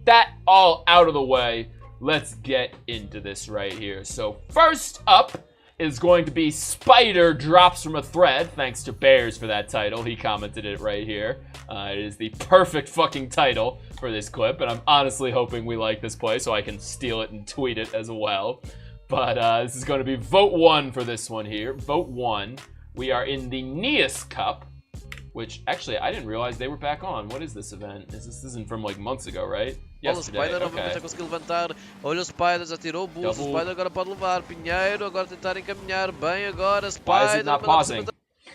that all out of the way, let's get into this right here. So first up is going to be Spider Drops from a Thread. Thanks to Bears for that title. He commented it right here. It is the perfect fucking title for this clip, and I'm honestly hoping we like this play so I can steal it and tweet it as well. But this is going to be vote 1 for this one here. Vote 1. We are in the Neas Cup, which actually I didn't realize they were back on. What is this event? This isn't from like months ago, right? Olha o Spider novamente já conseguiu levantar. Olha o Spider, já tirou o boost. O Spider agora pode levar. Pinheiro agora tentar encaminhar bem agora. Spider not pausing.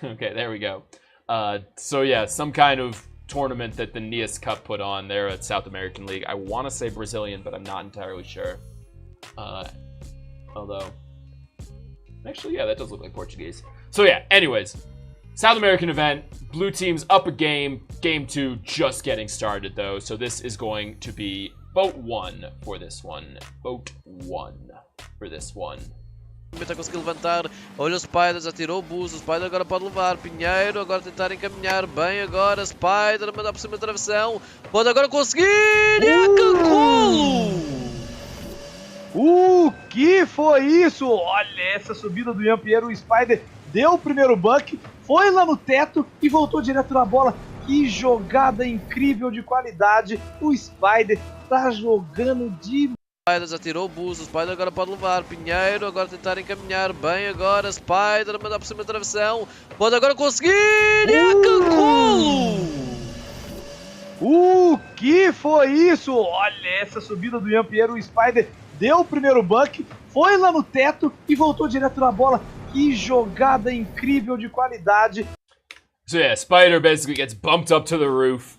Okay, there we go. So yeah, some kind of tournament that the Neas Cup put on there at South American League. I want to say Brazilian, but I'm not entirely sure. Although, actually, yeah, that does look like Portuguese. So yeah, anyways, South American event, blue team's up a game, game 2 just getting started though, so this is going to be vote 1 for this one. Vote 1 for this one. Já conseguiu levantar. Olha o Spider, já tirou o boost. O Spider agora pode levar. Pinheiro agora tentar encaminhar bem agora. Spider mandar por cima da travessão. Pode agora conseguir. E é Cancolo! O que foi isso? Olha essa subida do Ian Pierre. O Spider deu o primeiro bunk, foi lá no teto e voltou direto na bola. Que jogada incrível de qualidade. O Spider tá jogando de... Spider já tirou o boost, o Spider agora pode levar. Pinheiro agora tentar encaminhar bem agora. Spider mandar por cima da travessão. Pode agora conseguir. E é Cancolo! O que foi isso? Olha essa subida do Ian Pierre. O Spider deu o primeiro bunk, foi lá no teto e voltou direto na bola. Que jogada incrível de qualidade. So yeah, Spider basically gets bumped up to the roof,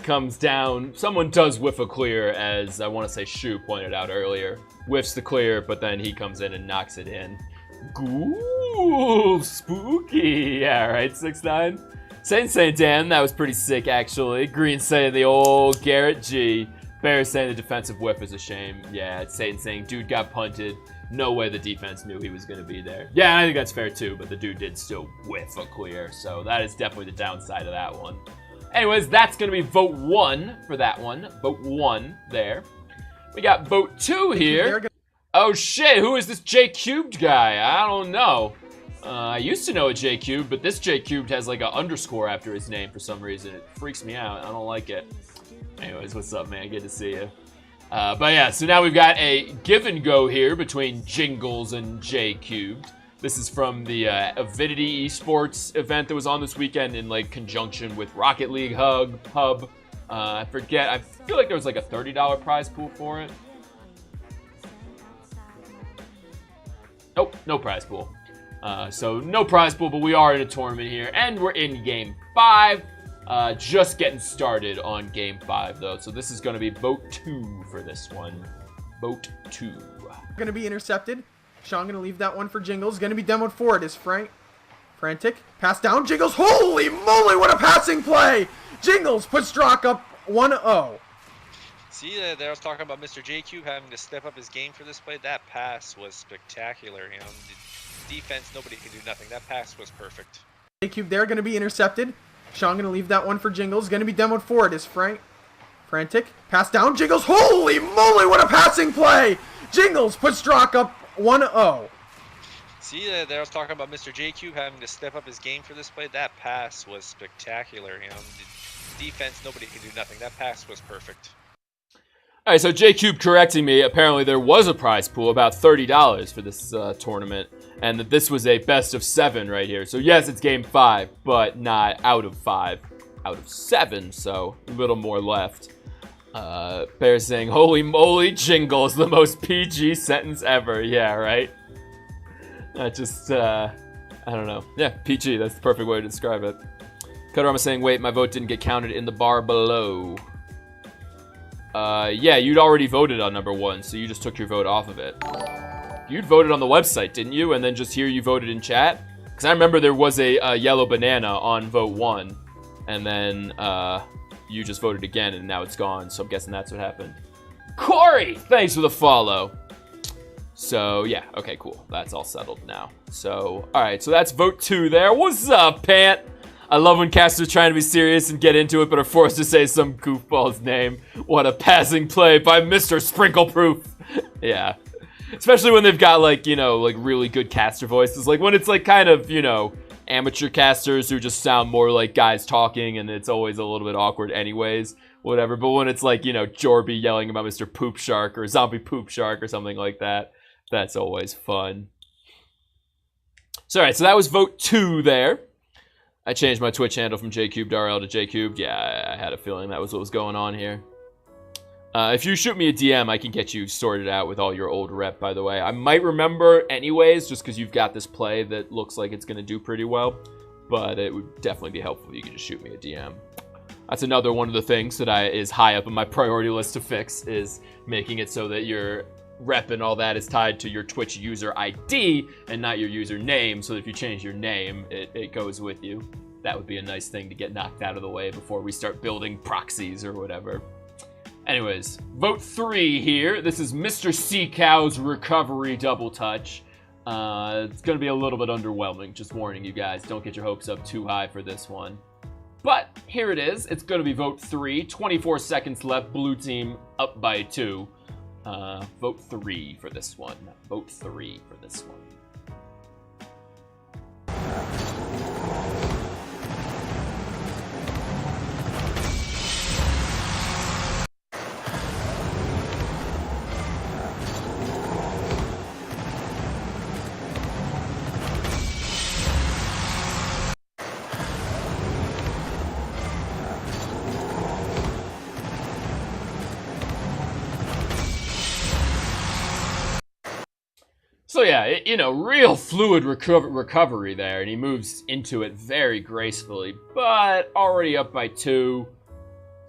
comes down. Someone does whiff a clear, as I want to say Shu pointed out earlier. Whiffs the clear, but then he comes in and knocks it in. Ooh, spooky. Yeah, right, 6'9". Saying Dan, that was pretty sick actually. Green saying the old Garrett G. Bears saying the defensive whiff is a shame. Yeah, it's Satan saying dude got punted. No way the defense knew he was going to be there. Yeah, I think that's fair too, but the dude did still whiff a clear, so that is definitely the downside of that one. Anyways, that's going to be vote 1 for that one. Vote 1 there. We got vote 2 here. Oh shit, who is this J Cubed guy? I don't know. I used to know a J Cubed, but this J Cubed has like an underscore after his name for some reason. It freaks me out. I don't like it. Anyways, what's up, man? Good to see you. But yeah, so now we've got a give and go here between Jingles and J Cubed. This is from the Avidity Esports event that was on this weekend in like conjunction with Rocket League Hub. I forget. I feel like there was like a $30 prize pool for it. Nope, no prize pool. So no prize pool, but we are in a tournament here, and we're in game 5. Just getting started on game 5 though, so this is going to be vote 2 for this one. Vote 2. Going to be intercepted. Sean going to leave that one for Jingles. Going to be demoed forward is Frantic. Pass down. Jingles. Holy moly, what a passing play! Jingles puts Drock up 1-0. See, there I was talking about Mr. J Cube having to step up his game for this play. That pass was spectacular. You know, the defense, nobody can do nothing. That pass was perfect. J Cube there, going to be intercepted. Sean going to leave that one for Jingles. Going to be demoed forward is Frantic. Pass down. Jingles. Holy moly, what a passing play! Jingles puts Drock up 1-0. See, there I was talking about Mr. J Cube having to step up his game for this play. That pass was spectacular. You know, the defense, nobody can do nothing. That pass was perfect. All right, so J Cube correcting me. Apparently there was a prize pool, about $30 for this tournament, and that this was a best of 7 right here. So yes, it's game 5, but not out of 5, out of 7, so a little more left. Bear saying, holy moly, Jingles, the most PG sentence ever. Yeah, right? I don't know. Yeah, PG, that's the perfect way to describe it. Kadarama saying, wait, my vote didn't get counted in the bar below. Yeah, you'd already voted on number 1, so you just took your vote off of it. You'd voted on the website, didn't you? And then just here you voted in chat? Because I remember there was a yellow banana on vote 1, and then you just voted again, and now it's gone, so I'm guessing that's what happened. Corey, thanks for the follow. So, yeah, okay, cool. That's all settled now. So, all right, so that's vote 2 there. What's up, Pant? I love when casters are trying to be serious and get into it, but are forced to say some goofball's name. What a passing play by Mr. Sprinkleproof. Yeah. Especially when they've got, like, you know, like, really good caster voices. Like, when it's, like, kind of, you know, amateur casters who just sound more like guys talking, and it's always a little bit awkward anyways, whatever. But when it's, like, you know, Jorby yelling about Mr. Poop Shark or Zombie Poop Shark or something like that, that's always fun. So, alright, so that was vote 2 there. I changed my Twitch handle from JCubedRL to JCubed. Yeah, I had a feeling that was what was going on here. If you shoot me a DM, I can get you sorted out with all your old rep, by the way. I might remember anyways, just because you've got this play that looks like it's going to do pretty well. But it would definitely be helpful if you could just shoot me a DM. That's another one of the things that is high up on my priority list to fix, is making it so that your rep and all that is tied to your Twitch user ID and not your username, so that if you change your name, it goes with you. That would be a nice thing to get knocked out of the way before we start building proxies or whatever. Anyways, vote 3 here. This is Mr. Seacow's recovery double touch. It's going to be a little bit underwhelming, just warning you guys. Don't get your hopes up too high for this one. But here it is. It's going to be vote 3. 24 seconds left. Blue team up by 2. Vote 3 for this one. Vote 3 for this one. So yeah, you know, real fluid recovery there, and he moves into it very gracefully, but already up by 2,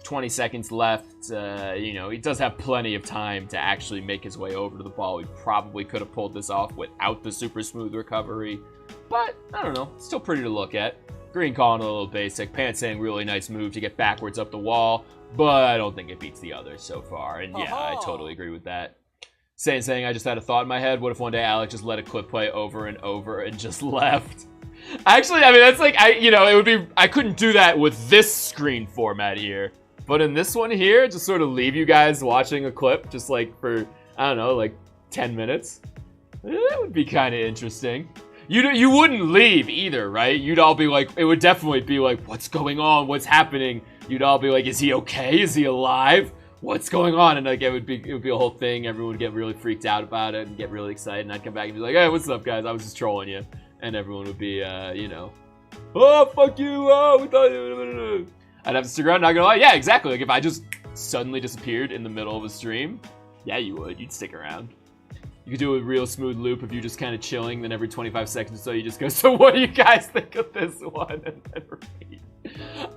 20 seconds left. You know, he does have plenty of time to actually make his way over to the ball. He probably could have pulled this off without the super smooth recovery, but I don't know, still pretty to look at. Green calling a little basic. Pants saying really nice move to get backwards up the wall, but I don't think it beats the others so far, and yeah, I totally agree with that. Saying, I just had a thought in my head. What if one day Alex just let a clip play over and over and just left? Actually, I mean, that's like, it would be, I couldn't do that with this screen format here. But in this one here, just sort of leave you guys watching a clip, just like for, I don't know, like 10 minutes. That would be kind of interesting. You wouldn't leave either, right? You'd all be like, it would definitely be like, what's going on? What's happening? You'd all be like, is he okay? Is he alive? What's going on? And like it would be a whole thing. Everyone would get really freaked out about it and get really excited. And I'd come back and be like, hey, what's up, guys? I was just trolling you. And everyone would be, oh, fuck you. Oh, we thought you. I'd have to stick around, not gonna lie. Yeah, exactly. Like if I just suddenly disappeared in the middle of a stream, yeah, you would. You'd stick around. You could do a real smooth loop if you're just kind of chilling. Then every 25 seconds or so, you just go, so what do you guys think of this one? And then repeat.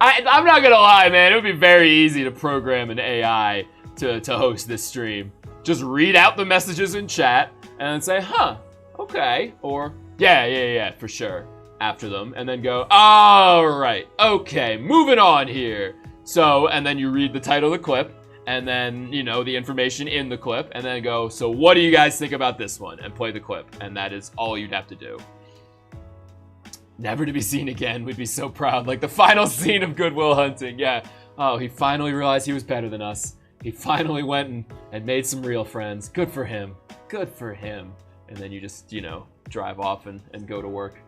I'm not gonna lie, man. It would be very easy to program an AI to host this stream. Just read out the messages in chat and then say, huh, okay, or yeah, for sure, after them, and then go, all right, okay, moving on here. So, and then you read the title of the clip, and then, the information in the clip, and then go, so what do you guys think about this one? And play the clip, and that is all you'd have to do. Never to be seen again. We'd be so proud. Like the final scene of Good Will Hunting. Yeah. Oh, he finally realized he was better than us. He finally went and made some real friends. Good for him. Good for him. And then you just, drive off and go to work.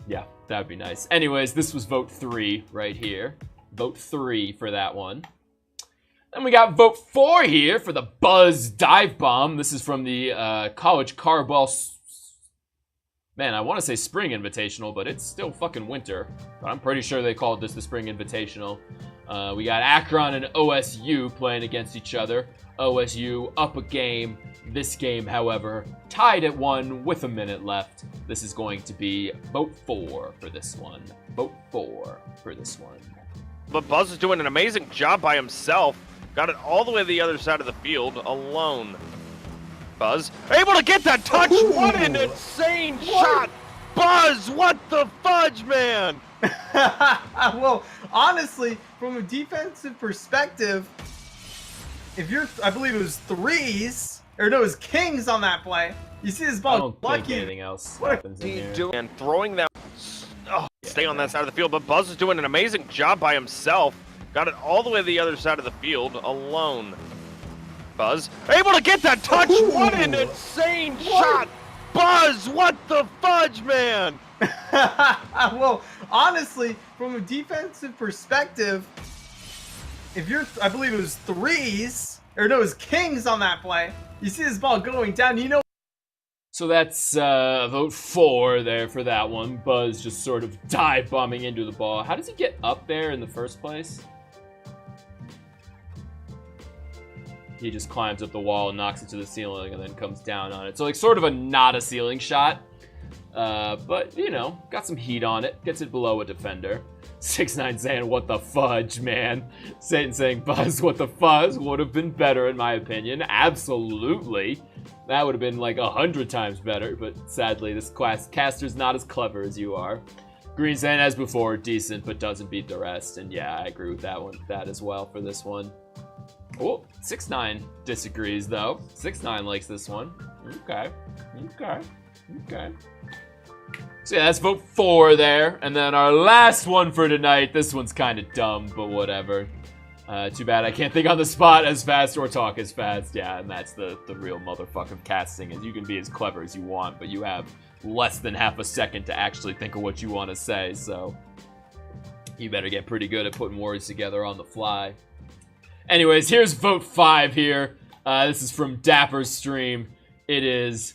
Yeah, that would be nice. Anyways, this was vote 3 right here. Vote 3 for that one. Then we got vote 4 here for the Buzz Dive Bomb. This is from the College Carball. Man, I want to say Spring Invitational, but it's still fucking winter. But I'm pretty sure they called this the Spring Invitational. We got Akron and OSU playing against each other. OSU up a game. This game, however, tied at 1 with a minute left. This is going to be vote 4 for this one. Vote 4 for this one. But Buzz is doing an amazing job by himself. Got it all the way to the other side of the field alone. Buzz able to get that touch. Ooh. What an insane shot. Buzz, what the fudge, man? Well, honestly, from a defensive perspective, if you're, I believe it was threes, or no, it was kings on that play. You see this ball, I don't think anything else happens in here. And throwing that stay on that side of the field, but Buzz is doing an amazing job by himself. Got it all the way to the other side of the field alone. Buzz able to get that touch. What an insane shot. Buzz, what the fudge, man? Well, honestly, from a defensive perspective, if you're, I believe it was threes, or no, it was kings on that play. You see this ball going down, you know. So that's vote 4 there for that one. Buzz just sort of dive bombing into the ball. How does he get up there in the first place? He just climbs up the wall and knocks it to the ceiling and then comes down on it. So like sort of a not a ceiling shot. But, you know, got some heat on it. Gets it below a defender. 6ix9ine saying, what the fudge, man. Satan saying, Buzz, what the fuzz would have been better in my opinion. Absolutely. That would have been like 100 times better. But sadly, this caster's not as clever as you are. Green saying, as before, decent, but doesn't beat the rest. And yeah, I agree with that as well for this one. Oh, 6ix9ine disagrees though. 6ix9ine likes this one. Okay. So yeah, that's vote 4 there. And then our last one for tonight. This one's kind of dumb, but whatever. Too bad I can't think on the spot as fast or talk as fast. Yeah, and that's the real motherfucker of casting, is you can be as clever as you want, but you have less than half a second to actually think of what you want to say, so you better get pretty good at putting words together on the fly. Anyways, here's vote 5 here. This is from Dapper's stream. It is...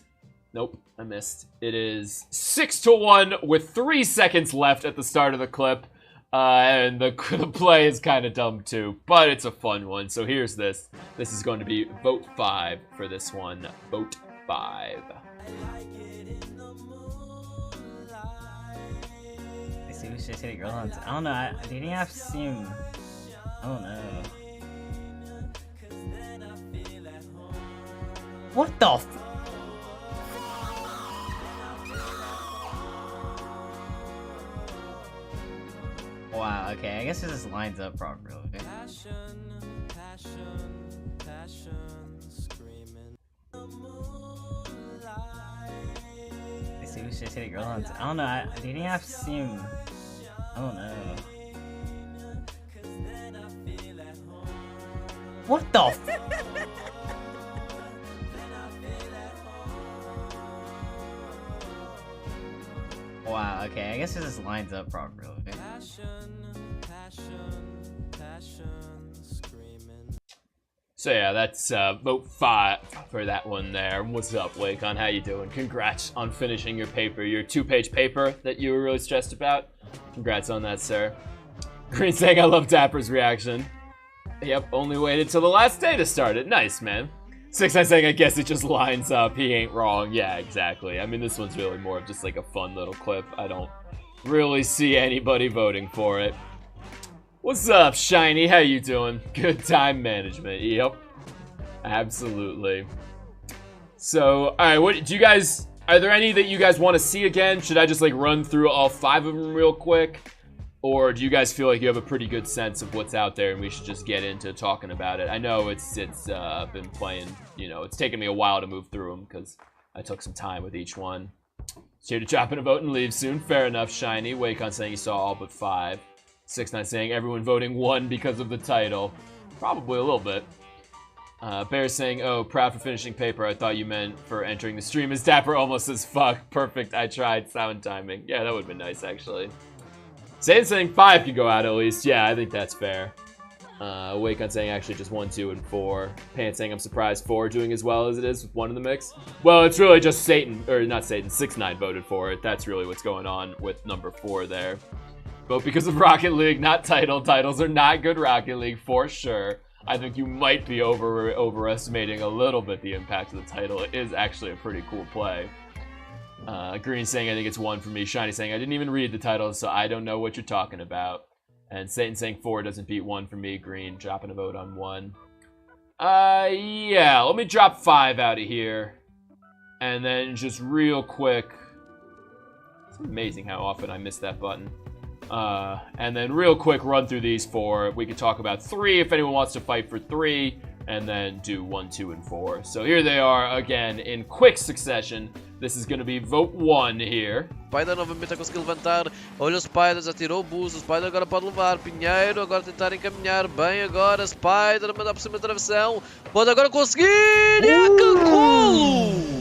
Nope, I missed. It is 6-1 with 3 seconds left at the start of the clip. And the play is kind of dumb too, but it's a fun one. So here's this. This is going to be vote 5 for this one. Vote 5. I see we should take girl hunts. I don't know. Dating apps seem. I don't know. What the f? Wow, okay, I guess it just lines up properly. I see we should take girl hunts. I don't know. Dating apps seem. I don't know. What the f? Wow, okay, I guess it just lines up properly. So yeah, that's vote 5 for that one there. What's up, Wacon? How you doing? Congrats on finishing your paper, your 2-page paper that you were really stressed about. Congrats on that, sir. Green saying, I love Dapper's reaction. Yep, only waited till the last day to start it. Nice, man. 6ix9ine saying, I guess it just lines up. He ain't wrong. Yeah, exactly. I mean, this one's really more of just like a fun little clip. I don't really see anybody voting for it. What's up, Shiny? How you doing? Good time management. Yep. Absolutely. So, alright, what do you guys... Are there any that you guys want to see again? Should I just like run through all 5 of them real quick? Or do you guys feel like you have a pretty good sense of what's out there and we should just get into talking about it? I know it's been playing, you know, it's taken me a while to move through them because I took some time with each one. So here to drop in a vote and leave soon. Fair enough, Shiny. Wacon saying he saw all but 5. 6ix9ine saying everyone voting 1 because of the title. Probably a little bit. Bear saying, oh, proud for finishing paper. I thought you meant for entering the stream. Is Dapper almost as fuck? Perfect. I tried. Sound timing. Yeah, that would have been nice, actually. Satan saying 5 could go out at least. Yeah, I think that's fair. Wacon saying actually just 1, 2, and 4. Pants saying I'm surprised 4 doing as well as it is with 1 in the mix. Well, it's really just Satan, or not Satan, 6ix9ine voted for it. That's really what's going on with number 4 there. Vote because of Rocket League, not title. Titles are not good Rocket League, for sure. I think you might be overestimating a little bit the impact of the title. It is actually a pretty cool play. Green saying I think it's 1 for me. Shiny saying I didn't even read the title, so I don't know what you're talking about. And Satan saying 4 doesn't beat 1 for me. Green dropping a vote on 1. Yeah, let me drop 5 out of here. And then just real quick. It's amazing how often I miss that button. And then real quick run through these 4. We could talk about 3 if anyone wants to fight for 3. and then do 1, 2, and 4. So here they are again in quick succession. This is going to be vote 1 here. Spider novamente a conseguir levantar. Olha o Spider, já tirou o boost. O Spider agora pode levar. Pinheiro agora tentar encaminhar bem agora. Spider mandar por cima da travessão. Pode agora conseguir. E a Cancolo!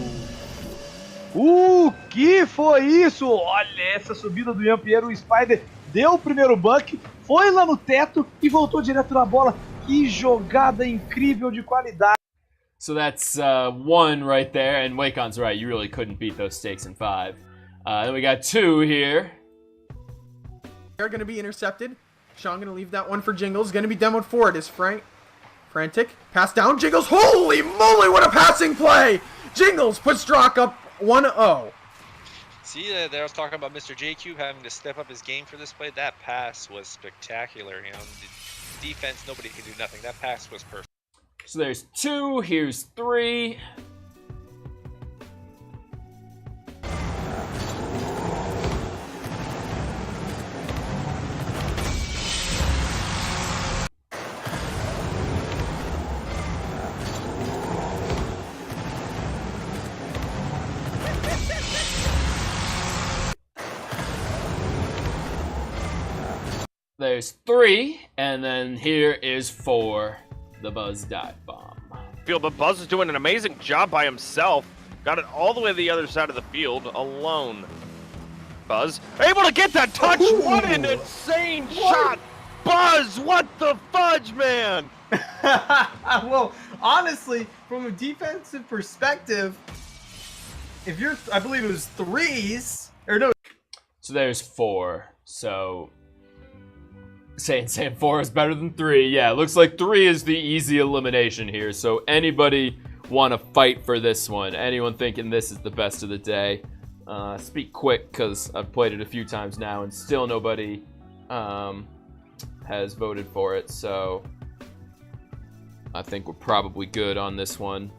O que foi isso? Olha essa subida do Ian Pierre. O Spider deu o primeiro bunk, foi lá no teto e voltou direto na bola. Que jogada incrível de qualidade. So that's 1 right there, and Wacon's right. You really couldn't beat those stakes in 5. Then we got 2 here. They're going to be intercepted. Sean going to leave that one for Jingles. Going to be demoed forward is Frantic. Pass down. Jingles. Holy moly, what a passing play! Jingles puts Strock up 1-0. See, they were talking about Mr. J-Cube having to step up his game for this play. That pass was spectacular. You know, the defense, nobody can do nothing. That pass was perfect. So there's 2, here's 3. There's 3, and then here is 4. The Buzz dive bomb. Field, but Buzz is doing an amazing job by himself. Got it all the way to the other side of the field alone. Buzz able to get that touch. What an insane shot. Buzz, what the fudge, man? Well, honestly, from a defensive perspective, if you're, I believe it was 3s, or no. So there's 4. So saying 4 is better than 3. Yeah, it looks like 3 is the easy elimination here. So anybody want to fight for this one? Anyone thinking this is the best of the day? Speak quick, because I've played it a few times now and still nobody has voted for it. So I think we're probably good on this one.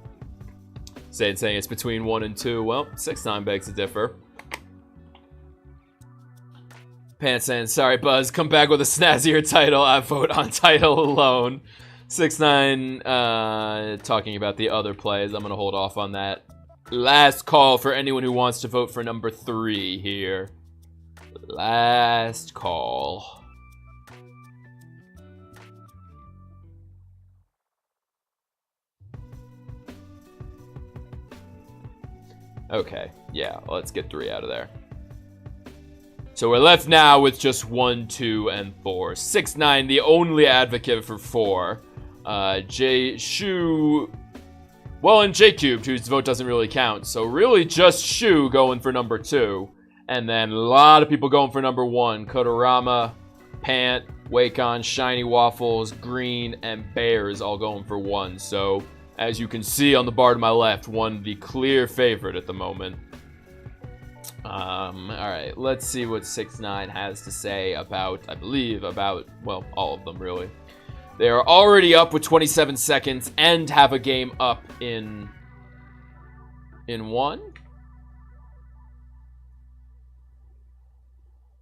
Saying it's between 1 and 2. Well, 6ix9ine begs to differ. Pants saying, sorry, Buzz, come back with a snazzier title. I vote on title alone. 6ix9ine talking about the other plays. I'm going to hold off on that. Last call for anyone who wants to vote for number 3 here. Last call. Okay, yeah, let's get 3 out of there. So we're left now with just 1, 2, and 4. 6ix9ine, the only advocate for 4. Shu, well, and J-Cubed, whose vote doesn't really count. So really just Shu going for number 2. And then a lot of people going for number 1. Kodorama, Pant, Wacon, Shiny Waffles, Green, and Bears all going for 1. So as you can see on the bar to my left, 1 the clear favorite at the moment. Alright, let's see what 6ix9ine has to say about, I believe, about, well, all of them, really. They are already up with 27 seconds and have a game up in 1?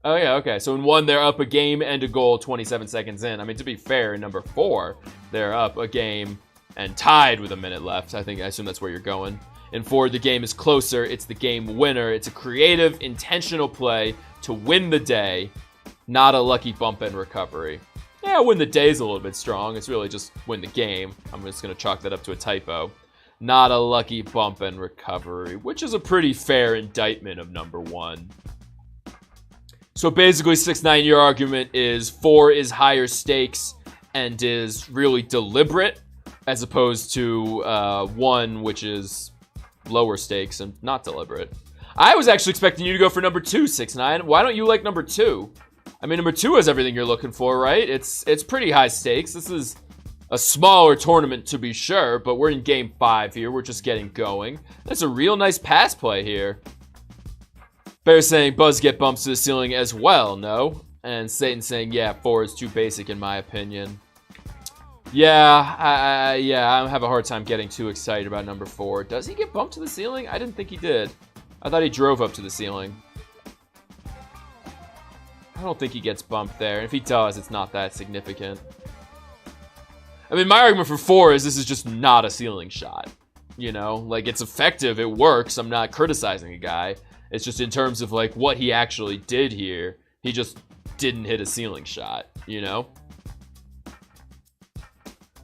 Oh, yeah, okay. So in 1, they're up a game and a goal 27 seconds in. I mean, to be fair, in number 4, they're up a game and tied with a minute left. I assume that's where you're going. In 4, the game is closer. It's the game winner. It's a creative, intentional play to win the day, not a lucky bump and recovery. Yeah, win the day is a little bit strong. It's really just win the game. I'm just going to chalk that up to a typo. Not a lucky bump and recovery, which is a pretty fair indictment of number 1. So basically, 6ix9ine, your argument is 4 is higher stakes and is really deliberate, as opposed to 1, which is lower stakes and not deliberate. I was actually expecting you to go for number 2, 6ix9ine. Why don't you like number 2? I mean, number 2 has everything you're looking for, right? It's pretty high stakes. This is a smaller tournament, to be sure, but we're in game 5 here. We're just getting going. That's a real nice pass play here. Bear saying Buzz get bumps to the ceiling as well, no? And Satan saying, yeah, 4 is too basic in my opinion. Yeah, I have a hard time getting too excited about number 4. Does he get bumped to the ceiling? I didn't think he did. I thought he drove up to the ceiling. I don't think he gets bumped there. And if he does, it's not that significant. I mean, my argument for 4 is this is just not a ceiling shot. You know, like, it's effective, it works, I'm not criticizing a guy. It's just in terms of, like, what he actually did here, he just didn't hit a ceiling shot, you know?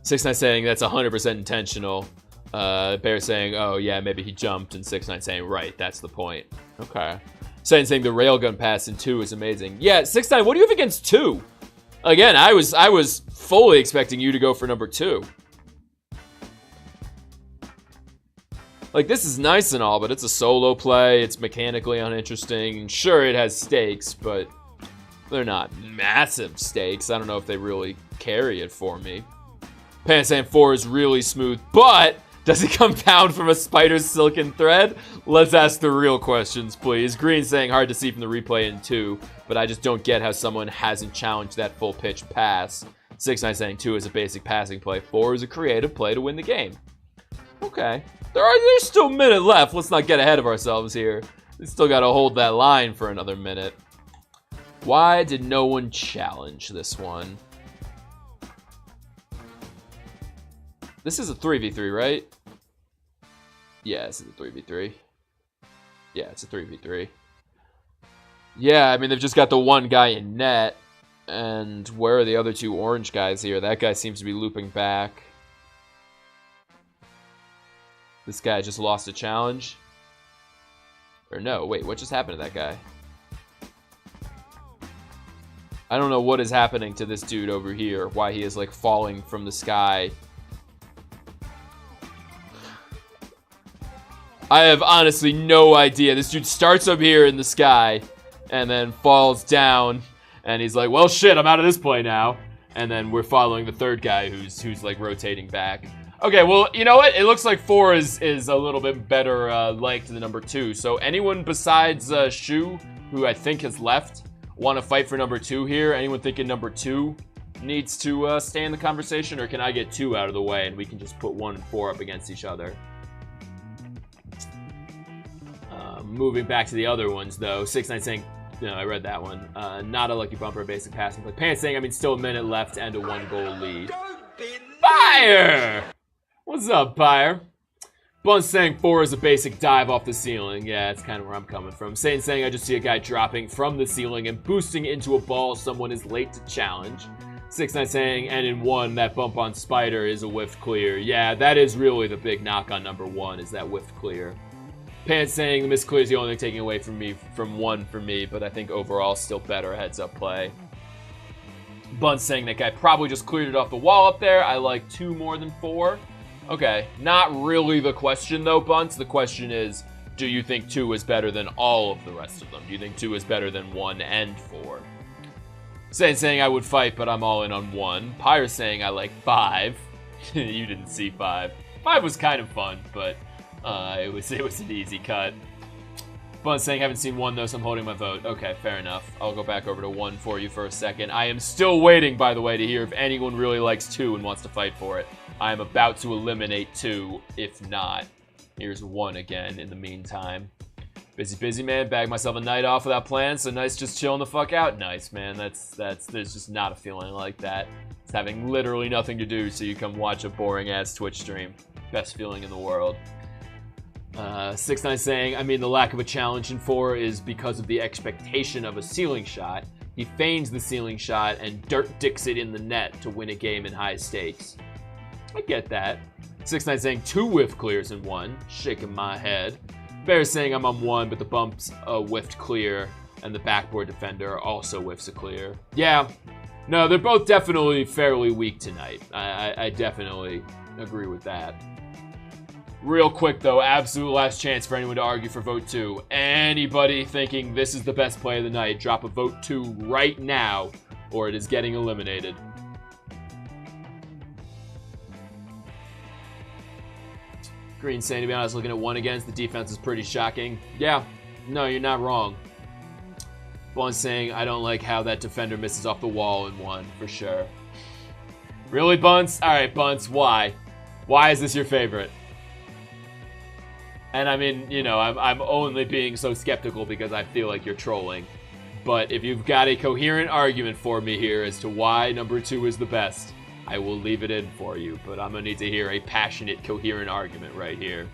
6ix9ine saying that's 100% intentional. Bear saying, oh yeah, maybe he jumped, and 6ix9ine saying, right, that's the point. Okay. Saying the railgun pass in 2 is amazing. Yeah, 6ix9ine, what do you have against 2? Again, I was fully expecting you to go for number 2. Like, this is nice and all, but it's a solo play. It's mechanically uninteresting. Sure, it has stakes, but they're not massive stakes. I don't know if they really carry it for me. Pan saying 4 is really smooth, but does it come down from a spider's silken thread? Let's ask the real questions, please. Green saying hard to see from the replay in 2, but I just don't get how someone hasn't challenged that full pitch pass. 6ix9ine saying 2 is a basic passing play. 4 is a creative play to win the game. Okay. There's still a minute left. Let's not get ahead of ourselves here. We still got to hold that line for another minute. Why did no one challenge this one? This is a 3v3, right? Yeah, this is a 3v3. Yeah, it's a 3v3. Yeah, I mean, they've just got the one guy in net. And where are the other 2 orange guys here? That guy seems to be looping back. This guy just lost a challenge. Or no, wait, what just happened to that guy? I don't know what is happening to this dude over here. Why he is, like, falling from the sky. I have honestly no idea. This dude starts up here in the sky and then falls down. And he's like, well, shit, I'm out of this play now. And then we're following the third guy who's like, rotating back. Okay, well, you know what? It looks like 4 is a little bit better liked than number 2. So anyone besides Shu, who I think has left, want to fight for number 2 here? Anyone thinking number 2 needs to stay in the conversation? Or can I get 2 out of the way and we can just put 1 and 4 up against each other? Moving back to the other ones, though. 6ix9ine saying, no, I read that one. Not a lucky bumper, basic passing play. Pants saying, I mean, still a minute left and a 1-goal lead. Fire! What's up, Pyre? Bun's saying 4 is a basic dive off the ceiling. Yeah, that's kind of where I'm coming from. Satan saying I just see a guy dropping from the ceiling and boosting into a ball someone is late to challenge. 6ix9ine saying, and in 1, that bump on Spider is a whiffed clear. Yeah, that is really the big knock on number 1, is that whiffed clear. Pants saying the missed clear is the only thing taking away from 1 for me, but I think overall still better heads-up play. Bun's saying that guy probably just cleared it off the wall up there. I like 2 more than 4. Okay, not really the question though, Bunts. The question is, do you think 2 is better than all of the rest of them? Do you think 2 is better than 1 and 4? Saying I would fight, but I'm all in on 1. Pyre saying I like 5. You didn't see 5. 5 was kind of fun, but it was an easy cut. Bun saying haven't seen 1 though, so I'm holding my vote. Okay, fair enough. I'll go back over to 1 for you for a second. I am still waiting, by the way, to hear if anyone really likes 2 and wants to fight for it. I am about to eliminate 2, if not. Here's 1 again in the meantime. Busy man, bagged myself a night off without plans, so nice just chilling the fuck out. Nice, man. There's just not a feeling like that. It's having literally nothing to do, so you come watch a boring-ass Twitch stream. Best feeling in the world. 6ix9ine saying, I mean, the lack of a challenge in 4 is because of the expectation of a ceiling shot. He feigns the ceiling shot and dirt dicks it in the net to win a game in high stakes. I get that. 6ix9ine saying 2 whiff clears in 1. Shaking my head. Bear saying I'm on 1, but the bump's whiffed clear, and the backboard defender also whiffs a clear. Yeah. No, they're both definitely fairly weak tonight. I definitely agree with that. Real quick, though, absolute last chance for anyone to argue for vote 2. Anybody thinking this is the best play of the night, drop a vote 2 right now, or it is getting eliminated. Green saying, to be honest, looking at 1 against, the defense is pretty shocking. Yeah, no, you're not wrong. One saying, I don't like how that defender misses off the wall in 1, for sure. Really, Bunce? Alright, Bunce, why? Why is this your favorite? And I mean, you know, I'm only being so skeptical because I feel like you're trolling. But if you've got a coherent argument for me here as to why number 2 is the best, I will leave it in for you, but I'm gonna need to hear a passionate, coherent argument right here.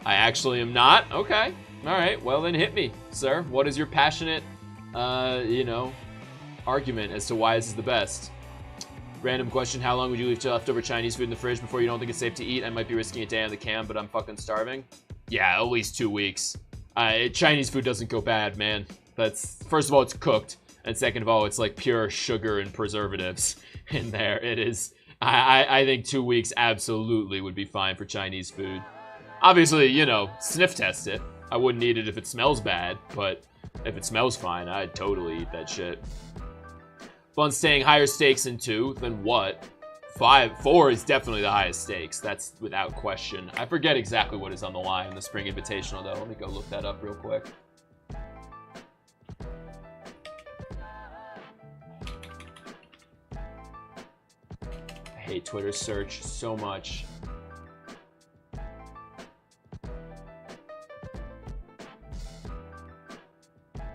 I actually am not? Okay. Alright, well then hit me, sir. What is your passionate, argument as to why this is the best? Random question, how long would you leave leftover Chinese food in the fridge before you don't think it's safe to eat? I might be risking a day on the cam, but I'm fucking starving. Yeah, at least 2 weeks. Chinese food doesn't go bad, man. That's, first of all, it's cooked, and second of all, it's like pure sugar and preservatives in there. It is, I think 2 weeks absolutely would be fine for Chinese food. Obviously, sniff test it. I wouldn't eat it if it smells bad, but if it smells fine, I'd totally eat that shit. Bun's saying higher stakes in 2 than what? 4 is definitely the highest stakes. That's without question. I forget exactly what is on the line in the Spring Invitational, though. Let me go look that up real quick. I hate Twitter search so much.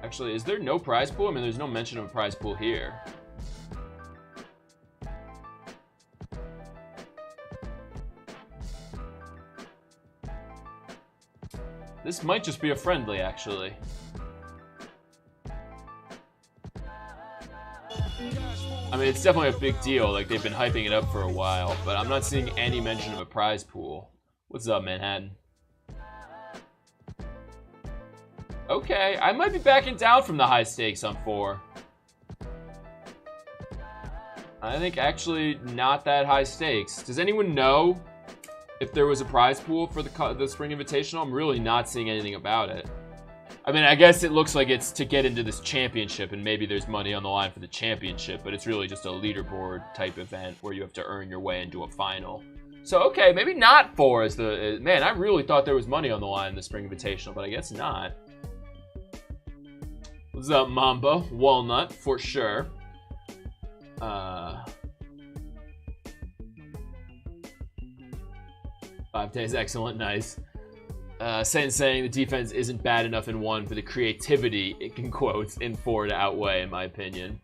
Actually, is there no prize pool? I mean, there's no mention of a prize pool here. This might just be a friendly, actually. I mean, it's definitely a big deal. Like, they've been hyping it up for a while, but I'm not seeing any mention of a prize pool. What's up, Manhattan? Okay, I might be backing down from the high stakes on 4. I think actually not that high stakes. Does anyone know if there was a prize pool for the Spring Invitational? I'm really not seeing anything about it. I mean, I guess it looks like it's to get into this championship, and maybe there's money on the line for the championship, but it's really just a leaderboard type event where you have to earn your way into a final. So, okay, maybe not 4 is the... Man, I really thought there was money on the line in the Spring Invitational, but I guess not. What's up, Mamba? Walnut, for sure. 5 days, excellent, nice. Saying the defense isn't bad enough in 1 for the creativity, in quotes, in 4 to outweigh, in my opinion.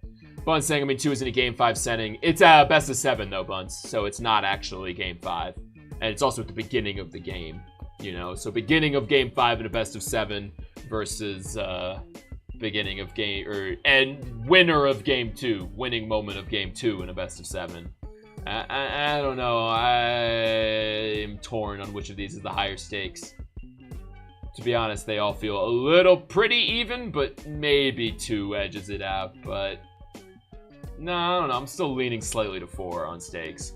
Buns saying, I mean, 2 is in a Game 5 setting. It's best of 7, though, Buns, so it's not actually Game 5. And it's also at the beginning of the game, So beginning of Game 5 in a best of 7 versus, beginning of and winner of Game 2, winning moment of Game 2 in a best of 7. I don't know. I'm torn on which of these is the higher stakes. To be honest, they all feel a little pretty even, but maybe 2 edges it out. But no, I don't know. I'm still leaning slightly to 4 on stakes.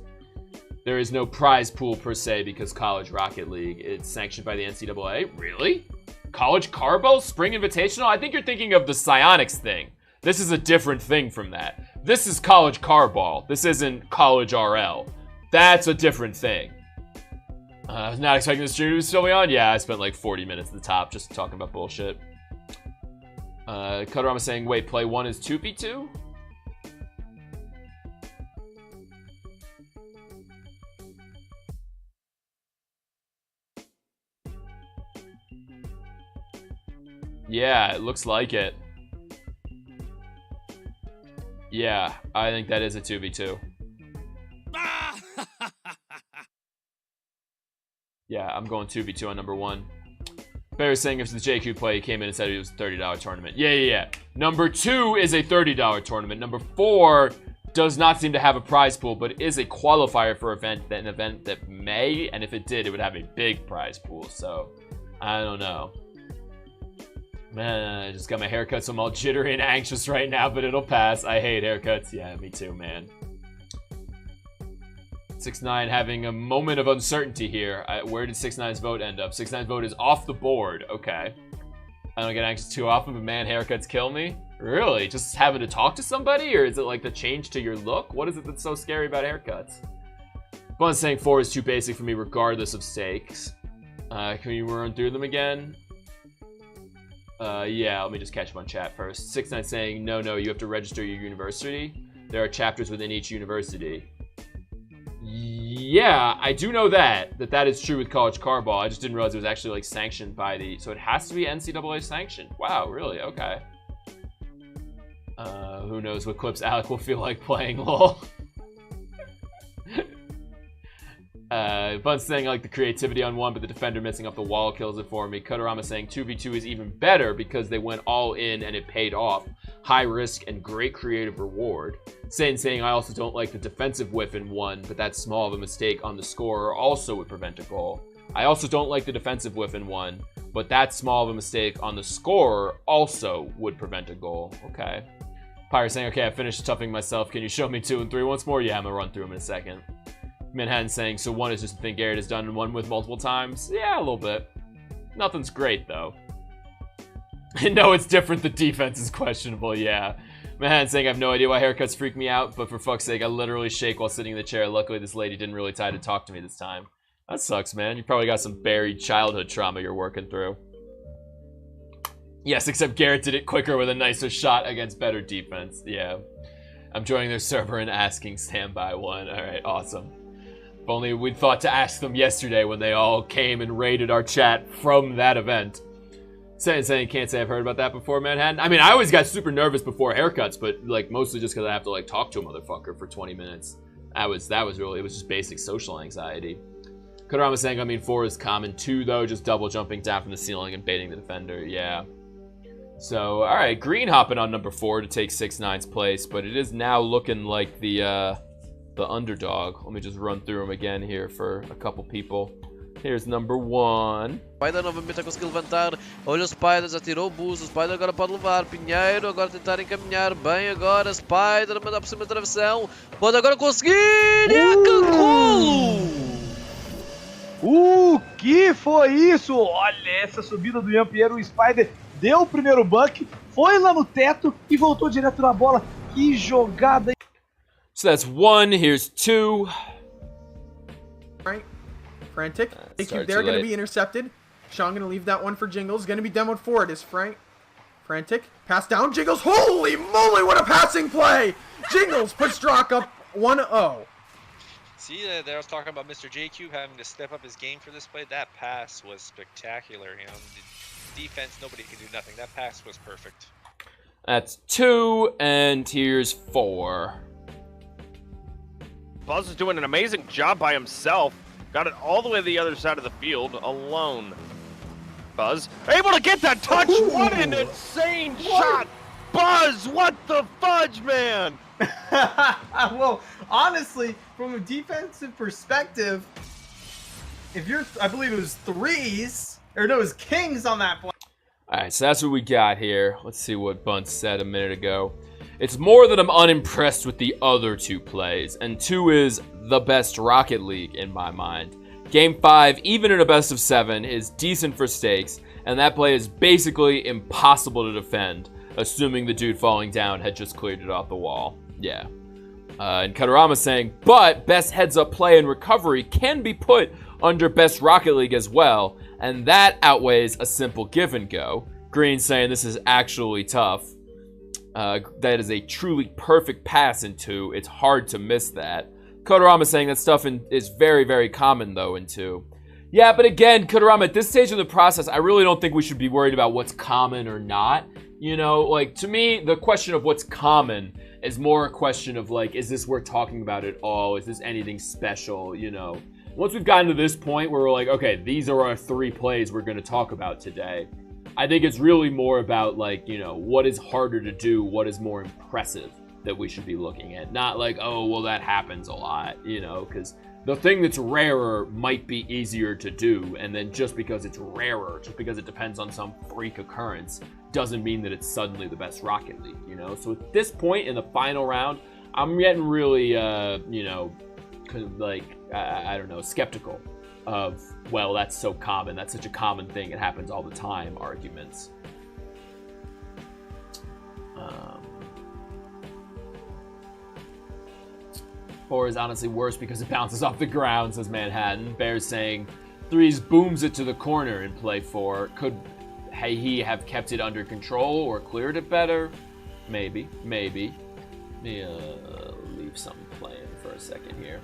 There is no prize pool per se because College Rocket League. It's sanctioned by the NCAA. Really? College Carbo? Spring Invitational? I think you're thinking of the Psionics thing. This is a different thing from that. This is College Carball. This isn't College RL. That's a different thing. I was not expecting the stream to still be on. Yeah, I spent like 40 minutes at the top just talking about bullshit. Cutorama saying, wait, play 1 is 2v2? Yeah, it looks like it. Yeah, I think that is a 2v2. Yeah, I'm going 2v2 on number 1. Barry's saying if the JQ play, he came in and said it was a $30 tournament. Yeah. Number 2 is a $30 tournament. Number 4 does not seem to have a prize pool, but is a qualifier for an event that may, and if it did, it would have a big prize pool. So, I don't know. Man, I just got my haircut, so I'm all jittery and anxious right now, but it'll pass. I hate haircuts. Yeah, me too, man. 6ix9ine having a moment of uncertainty here. Where did 6ix9ine's vote end up? 6ix9ine's vote is off the board. Okay. I don't get anxious too often, but man, haircuts kill me. Really? Just having to talk to somebody? Or is it like the change to your look? What is it that's so scary about haircuts? Bun's saying 4 is too basic for me regardless of stakes. Can we run through them again? Yeah, let me just catch up on chat first. 6ix9ine saying, no, you have to register your university. There are chapters within each university. Yeah, I do know that is true with College Carball. I just didn't realize it was actually like sanctioned by the, so it has to be NCAA sanctioned. Wow, really? Okay. Who knows what clips Alec will feel like playing, lol. Bun's saying I like the creativity on one, but the defender missing up the wall kills it for me. Kotorama saying 2v2 is even better because they went all in and it paid off. High risk and great creative reward. Satan saying I also don't like the defensive whiff in one, but that small of a mistake on the score also would prevent a goal. I also don't like the defensive whiff in one, but that small of a mistake on the score also would prevent a goal. Okay. Pirate saying, okay, I finished toughing myself. Can you show me 2 and 3 once more? Yeah, I'm gonna run through them in a second. Manhattan saying, so 1 is just a thing Garrett has done and 1 with multiple times. Yeah, a little bit. Nothing's great, though. And no, it's different. The defense is questionable, yeah. Manhattan saying, I have no idea why haircuts freak me out, but for fuck's sake, I literally shake while sitting in the chair. Luckily, this lady didn't really try to talk to me this time. That sucks, man. You probably got some buried childhood trauma you're working through. Yes, except Garrett did it quicker with a nicer shot against better defense. Yeah. I'm joining their server and asking standby 1. Alright, awesome. If only we'd thought to ask them yesterday when they all came and raided our chat from that event. Saying can't say I've heard about that before, Manhattan. I mean, I always got super nervous before haircuts, but like mostly just because I have to like talk to a motherfucker for 20 minutes. That was really, it was just basic social anxiety. Kotorama saying, I mean, 4 is common. 2, though, just double jumping down from the ceiling and baiting the defender. Yeah. So, all right, Green hopping on number 4 to take 6ix9ine's place, but it is now looking like the underdog. Let me just run through them again here for a couple people. Here's number 1. Spider novamente conseguiu levantar. Olha o Spider, já tirou o boost. O Spider agora pode levar. Pinheiro agora tentar encaminhar. Bem agora. Spider mandar por cima da travessão. Pode agora conseguir. E é Cancolo! O que foi isso? Olha essa subida do Ian Pierre. O Spider deu o primeiro bunk, foi lá no teto e voltou direto na bola. Que jogada! So that's 1. Here's 2. Right. Frantic. They're going to be intercepted. Sean going to leave that one for Jingles. Going to be demoed for it is Frank. Frantic. Pass down. Jingles. Holy moly, what a passing play! Jingles puts Drock up 1-0. See, they were talking about Mr. J-Cube having to step up his game for this play. That pass was spectacular. You know, the defense, nobody can do nothing. That pass was perfect. That's 2, and here's 4. Buzz is doing an amazing job by himself. Got it all the way to the other side of the field alone. Buzz able to get that touch. What an insane shot. Buzz, what the fudge, man? Well, honestly, from a defensive perspective, if you're, I believe it was 3s, or no, it was kings on that play. Alright, so that's what we got here. Let's see what Bunt said a minute ago. It's more that I'm unimpressed with the other 2 plays, and 2 is the best Rocket League in my mind. Game 5, even in a best of 7, is decent for stakes, and that play is basically impossible to defend, assuming the dude falling down had just cleared it off the wall. Yeah. And Katarama saying, but best heads-up play and recovery can be put under best Rocket League as well, and that outweighs a simple give and go. Green saying this is actually tough. That is a truly perfect pass in 2. It's hard to miss that. Kotorama saying that stuff is very, very common, though, in 2. Yeah, but again, Kotorama, at this stage of the process, I really don't think we should be worried about what's common or not. You know, like, to me, the question of what's common is more a question of, like, is this worth talking about at all? Is this anything special, you know? Once we've gotten to this point where we're like, okay, these are our 3 plays we're going to talk about today, I think it's really more about, like, you know, what is harder to do, what is more impressive that we should be looking at. Not like, oh, well, that happens a lot, you know, because the thing that's rarer might be easier to do, and then just because it's rarer, just because it depends on some freak occurrence, doesn't mean that it's suddenly the best Rocket League, you know? So at this point in the final round, I'm getting really, you know, like, I don't know, skeptical of, well, that's so common, that's such a common thing, it happens all the time, arguments. 4 is honestly worse because it bounces off the ground, says Manhattan. Bear's saying 3's booms it to the corner in play 4. Could he have kept it under control or cleared it better? Maybe. Let me leave something playing for a second here.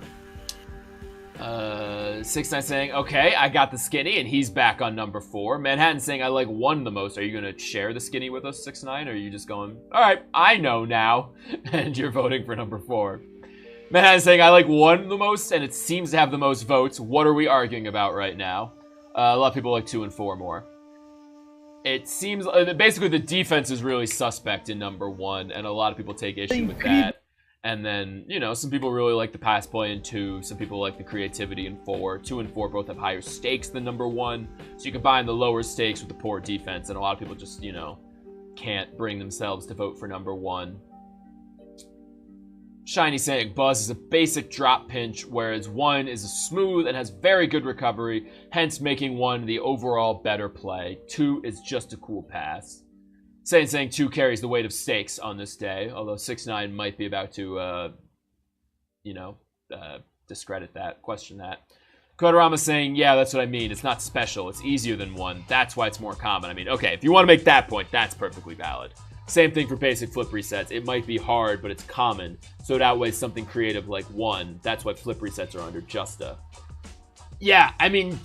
6ix9ine saying, okay, I got the skinny, and he's back on number 4. Manhattan saying, I like 1 the most. Are you going to share the skinny with us, 6ix9ine, or are you just going, all right, I know now, and you're voting for number 4? Manhattan saying, I like 1 the most, and it seems to have the most votes. What are we arguing about right now? A lot of people like 2 and 4 more. It seems, basically the defense is really suspect in number 1, and a lot of people take issue with that. And then, you know, some people really like the pass play in 2, some people like the creativity in 4. 2 and 4 both have higher stakes than number 1, so you combine the lower stakes with the poor defense, and a lot of people just, you know, can't bring themselves to vote for number 1. Shiny saying Buzz is a basic drop pinch, whereas 1 is a smooth and has very good recovery, hence making 1 the overall better play. 2 is just a cool pass. Saying 2 carries the weight of stakes on this day, although 6ix9ine might be about to, discredit that, question that. Kodorama saying, yeah, that's what I mean. It's not special. It's easier than 1. That's why it's more common. I mean, okay, if you want to make that point, that's perfectly valid. Same thing for basic flip resets. It might be hard, but it's common, so it outweighs something creative like 1. That's why flip resets are under Justa. Yeah, I mean,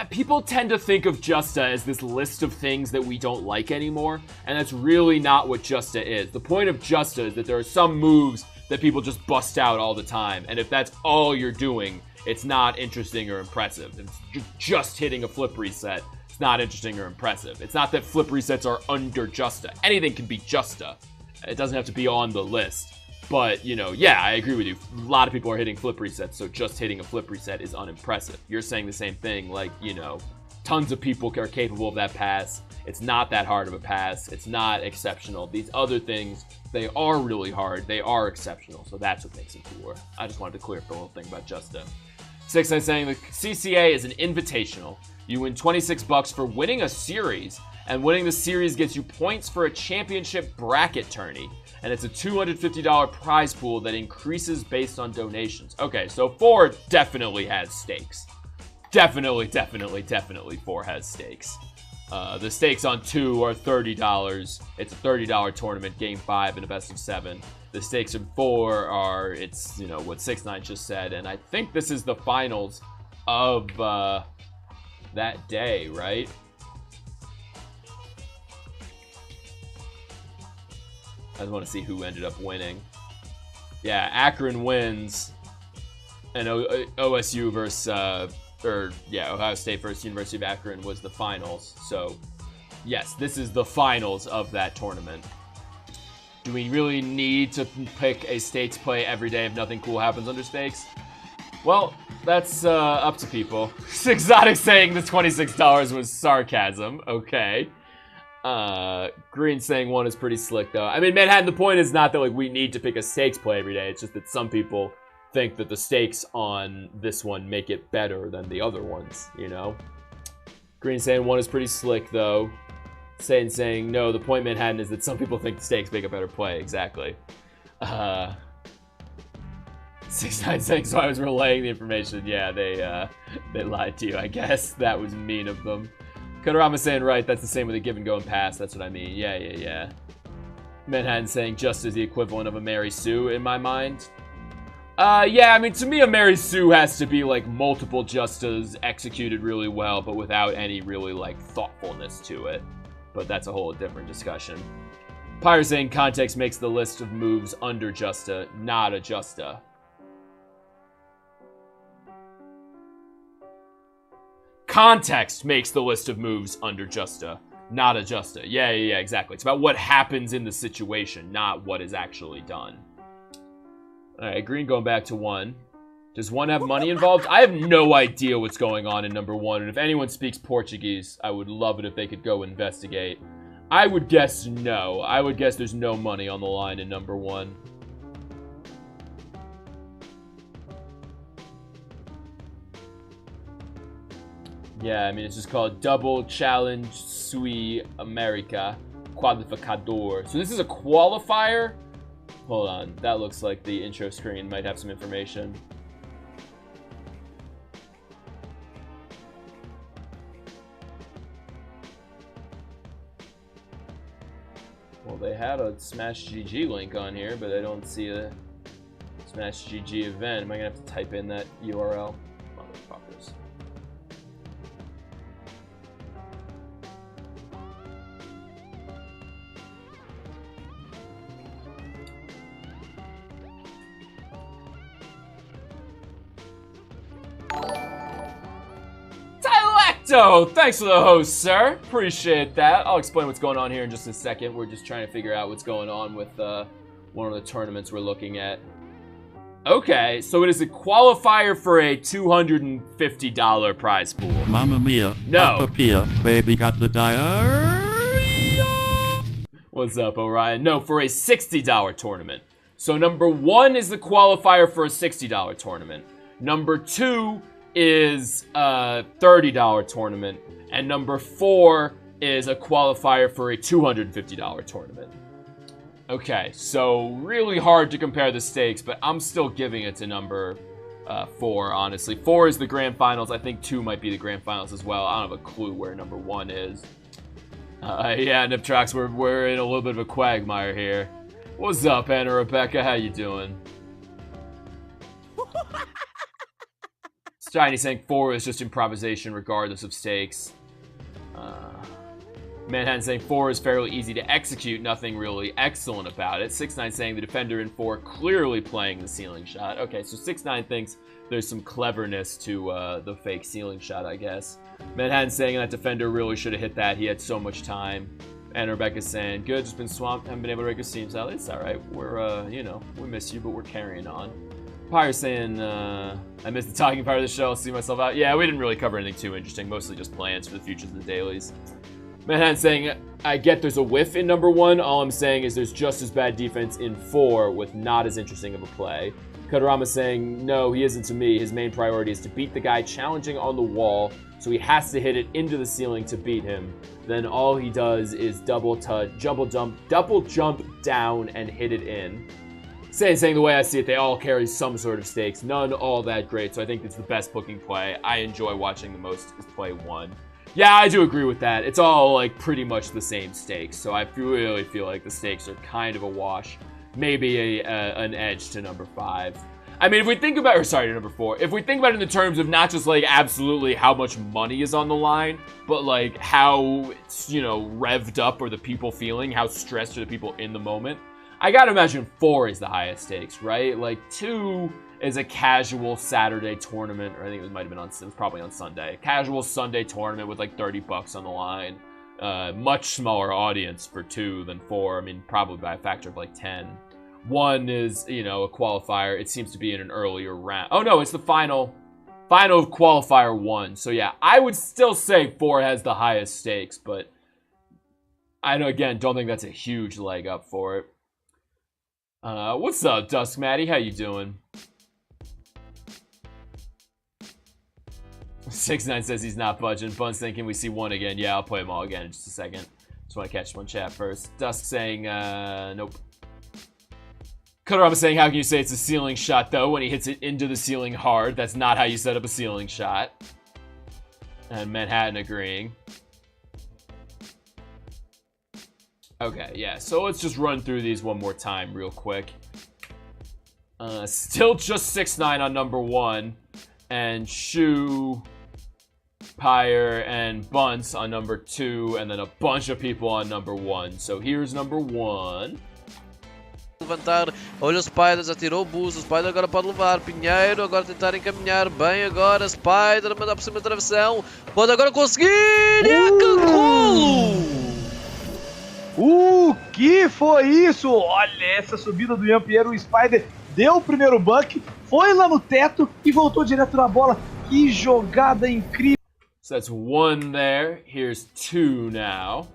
people tend to think of Justa as this list of things that we don't like anymore, and that's really not what Justa is. The point of Justa is that there are some moves that people just bust out all the time, and if that's all you're doing, it's not interesting or impressive. If you're just hitting a flip reset, it's not interesting or impressive. It's not that flip resets are under Justa. Anything can be Justa. It doesn't have to be on the list. But, you know, yeah, I agree with you. A lot of people are hitting flip resets, so just hitting a flip reset is unimpressive. You're saying the same thing, like, you know, tons of people are capable of that pass. It's not that hard of a pass. It's not exceptional. These other things, they are really hard. They are exceptional, so that's what makes them cooler. I just wanted to clear up the little thing about Justa. 6ix9ine saying the CCA is an invitational. You win $26 for winning a series, and winning the series gets you points for a championship bracket tourney. And it's a $250 prize pool that increases based on donations. Okay, so 4 definitely has stakes. Definitely 4 has stakes. The stakes on 2 are $30. It's a $30 tournament, game 5 in a best of 7. The stakes in 4 are, it's, you know, what 6ix9ine just said, and I think this is the finals of that day, right? I just want to see who ended up winning. Yeah, Akron wins, and OSU versus, Ohio State versus University of Akron was the finals. So, yes, this is the finals of that tournament. Do we really need to pick a stakes play every day if nothing cool happens under stakes? Well, that's up to people. Exotic saying the $26 was sarcasm. Okay. Green saying 1 is pretty slick though. I mean, Manhattan, the point is not that like we need to pick a stakes play every day. It's just that some people think that the stakes on this one make it better than the other ones, you know? Green saying 1 is pretty slick though. Saying no, the point, Manhattan, is that some people think the stakes make a better play. Exactly. 6ix9ine saying, so I was relaying the information. Yeah, they lied to you, I guess. That was mean of them. Kodorama saying, right, that's the same with a give and go and pass. That's what I mean. Yeah. Manhattan saying, just as the equivalent of a Mary Sue in my mind. Yeah, I mean, to me, a Mary Sue has to be, like, multiple Justas executed really well, but without any really, like, thoughtfulness to it. But that's a whole different discussion. Pyre saying, context makes the list of moves under Justa, not a Justa. Context makes the list of moves under Justa, not a Justa. Yeah, exactly. It's about what happens in the situation, not what is actually done. Alright, Green going back to 1. Does 1 have money involved? I have no idea what's going on in number 1, and if anyone speaks Portuguese, I would love it if they could go investigate. I would guess no. I would guess there's no money on the line in number 1. Yeah, I mean, it's just called Double Challenge Sui America Qualificador. So this is a qualifier? Hold on, that looks like the intro screen might have some information. Well, they had a Smash GG link on here, but I don't see a Smash GG event. Am I gonna have to type in that URL? Motherfuckers. So, thanks for the host, sir. Appreciate that. I'll explain what's going on here in just a second. We're just trying to figure out what's going on with one of the tournaments we're looking at. Okay, so it is a qualifier for a $250 prize pool. Mamma mia. No. Papa Pia, baby got the diarrhea. What's up, Orion? No, for a $60 tournament. So number 1 is the qualifier for a $60 tournament. Number 2 is a $30 tournament. And number 4 is a qualifier for a $250 tournament. Okay, so really hard to compare the stakes, but I'm still giving it to number 4, honestly. 4 is the grand finals. I think 2 might be the grand finals as well. I don't have a clue where number 1 is. Yeah, Niptrox, we're in a little bit of a quagmire here. What's up, Anna Rebecca? How you doing? Shiny saying 4 is just improvisation regardless of stakes. Manhattan saying 4 is fairly easy to execute, nothing really excellent about it. 6ix9ine saying the defender in 4 clearly playing the ceiling shot. Okay, so 6ix9ine thinks there's some cleverness to the fake ceiling shot, I guess. Manhattan saying that defender really should have hit that. He had so much time. And Rebecca's saying, good, just been swamped, haven't been able to break a steam cell. It's alright. We're, you know, we miss you, but we're carrying on. Pyre saying, I missed the talking part of the show. I'll see myself out. Yeah, we didn't really cover anything too interesting. Mostly just plans for the futures of the dailies. Manhattan saying, I get there's a whiff in number 1. All I'm saying is there's just as bad defense in 4 with not as interesting of a play. Kadarama saying, no, he isn't to me. His main priority is to beat the guy challenging on the wall, so he has to hit it into the ceiling to beat him. Then all he does is double jump down and hit it in. Saying the way I see it, they all carry some sort of stakes. None all that great, so I think it's the best booking play. I enjoy watching the most is play 1. Yeah, I do agree with that. It's all, like, pretty much the same stakes, so I really feel like the stakes are kind of a wash. Maybe an edge to number 5. I mean, if we think about, to number 4. If we think about it in the terms of not just, like, absolutely how much money is on the line, but, like, how it's, you know, revved up are the people feeling, how stressed are the people in the moment, I gotta imagine 4 is the highest stakes, right? Like, 2 is a casual Saturday tournament, or I think it might have been it was probably on Sunday. A casual Sunday tournament with, like, $30 on the line. Much smaller audience for 2 than 4. I mean, probably by a factor of like 10. 1 is, you know, a qualifier. It seems to be in an earlier round. Oh no, it's the final of qualifier 1. So yeah, I would still say 4 has the highest stakes, but I don't think that's a huge leg up for it. What's up, Dusk Maddie? How you doing? 6ix9ine says he's not budging. Bun's thinking we see 1 again. Yeah, I'll play them all again in just a second. Just want to catch one chat first. Dusk saying, nope. Kodorama saying, how can you say it's a ceiling shot, though, when he hits it into the ceiling hard? That's not how you set up a ceiling shot. And Manhattan agreeing. Okay, yeah, so let's just run through these one more time real quick. Still just 6ix9ine on number 1. And Shu, Pyre, and Bunce on number 2, and then a bunch of people on number 1. So here's number 1. Levantar, olha o Spider, já tirou o boost, o Spider agora pode levar, Pinheiro agora tentar encaminhar bem agora, Spider mandar por cima da travessão, pode agora conseguir, e é Cancolo! O que foi isso? Olha essa subida do Ian Piero, o Spider deu o primeiro bunk, foi lá no teto e voltou direto na bola. Que jogada incrível. So that's 1 there. Here's 2 now.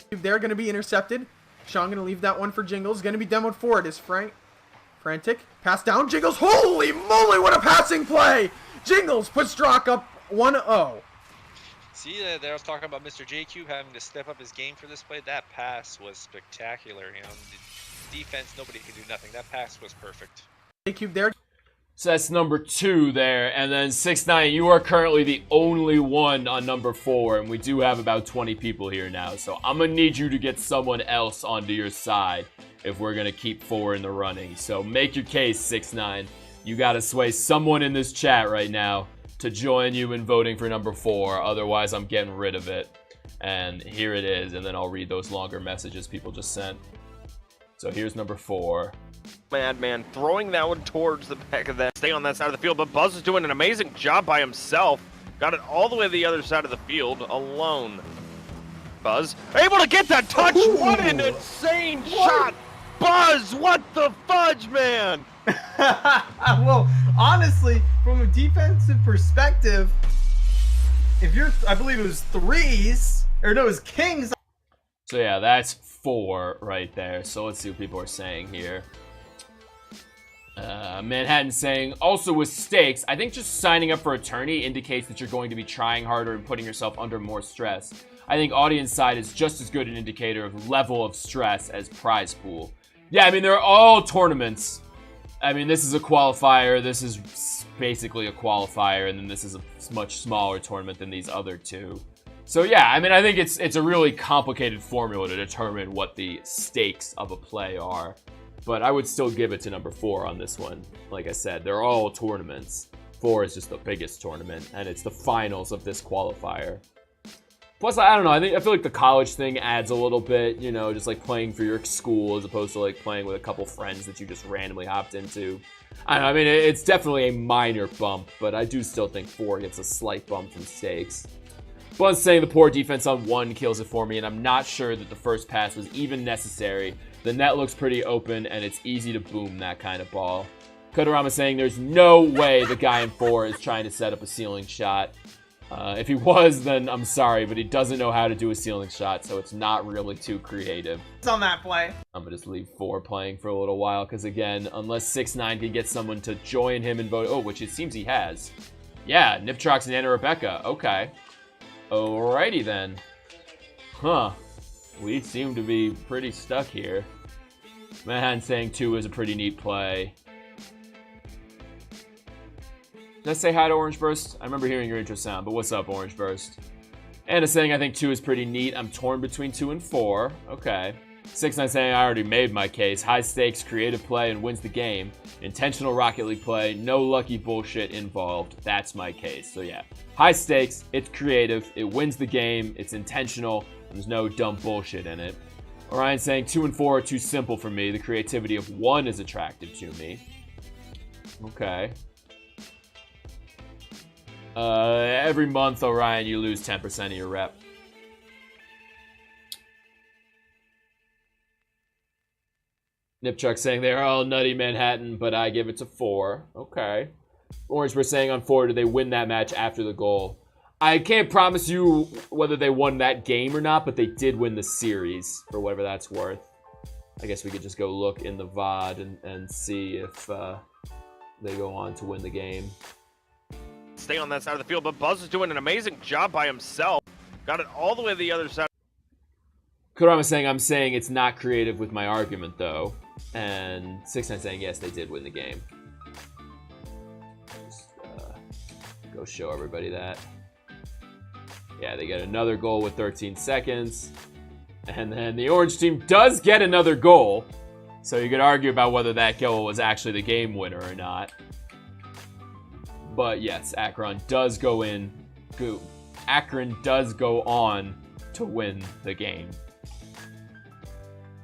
They're going to be intercepted. Sean going to leave that one for Jingles. Going to be demoed forward is Frantic. Pass down. Jingles. Holy moly, what a passing play. Jingles puts Drock up 1-0. See, there I was talking about Mr. JQ having to step up his game for this play. That pass was spectacular. You know, the defense, nobody can do nothing. That pass was perfect. JQ there. So that's number 2 there, and then 6ix9ine, you are currently the only one on number 4, and we do have about 20 people here now, so I'm gonna need you to get someone else onto your side if we're gonna keep 4 in the running. So make your case, 6ix9ine. You gotta sway someone in this chat right now to join you in voting for number 4, otherwise I'm getting rid of it. And here it is, and then I'll read those longer messages people just sent. So here's number 4. Madman throwing that one towards the back of that. Stay on that side of the field, but Buzz is doing an amazing job by himself. Got it all the way to the other side of the field alone. Buzz able to get that touch. What an insane shot. Buzz, what the fudge, man? Well, honestly, from a defensive perspective, if you're, I believe it was threes, or no, it was kings. So yeah, that's 4 right there. So let's see what people are saying here. Manhattan saying, also with stakes, I think just signing up for a tourney indicates that you're going to be trying harder and putting yourself under more stress. I think audience side is just as good an indicator of level of stress as prize pool. Yeah, I mean, they're all tournaments. I mean, this is a qualifier, this is basically a qualifier, and then this is a much smaller tournament than these other two. So yeah, I mean, I think it's a really complicated formula to determine what the stakes of a play are. But I would still give it to number 4 on this one. Like I said, they're all tournaments. 4 is just the biggest tournament, and it's the finals of this qualifier. Plus, I don't know, I feel like the college thing adds a little bit, you know, just like playing for your school as opposed to like playing with a couple friends that you just randomly hopped into. I don't know, I mean, it's definitely a minor bump, but I do still think 4 gets a slight bump from stakes. Blunt's saying the poor defense on 1 kills it for me, and I'm not sure that the first pass was even necessary. The net looks pretty open, and it's easy to boom that kind of ball. Kodorama saying there's no way the guy in 4 is trying to set up a ceiling shot. If he was, then I'm sorry, but he doesn't know how to do a ceiling shot, so it's not really too creative. It's on that play. I'm gonna just leave 4 playing for a little while, because again, unless 6ix9ine can get someone to join him and vote, oh, which it seems he has. Yeah, Niptrox and Anna Rebecca, okay. Alrighty then. Huh. We seem to be pretty stuck here. Manhattan saying 2 is a pretty neat play. Did I say hi to Orange Burst? I remember hearing your intro sound, but what's up, Orange Burst? Anna saying I think 2 is pretty neat. I'm torn between 2 and 4. Okay. 6ix9ine saying I already made my case. High stakes, creative play, and wins the game. Intentional Rocket League play, no lucky bullshit involved. That's my case. So yeah, high stakes, it's creative, it wins the game, it's intentional, and there's no dumb bullshit in it. Orion saying 2 and 4 are too simple for me. The creativity of 1 is attractive to me. Okay. Every month, Orion, you lose 10% of your rep. Nipchuck saying they're all nutty Manhattan, but I give it to 4. Okay. Orange was saying on 4, do they win that match after the goal? I can't promise you whether they won that game or not, but they did win the series, for whatever that's worth. I guess we could just go look in the VOD and see if they go on to win the game. Stay on that side of the field, but Buzz is doing an amazing job by himself. Got it all the way to the other side. Kurama saying I'm saying it's not creative with my argument, though. And 6ix9ine saying yes, they did win the game. Just, go show everybody that. Yeah, they get another goal with 13 seconds. And then the orange team does get another goal. So you could argue about whether that goal was actually the game winner or not. But yes, Akron does go in. Akron does go on to win the game.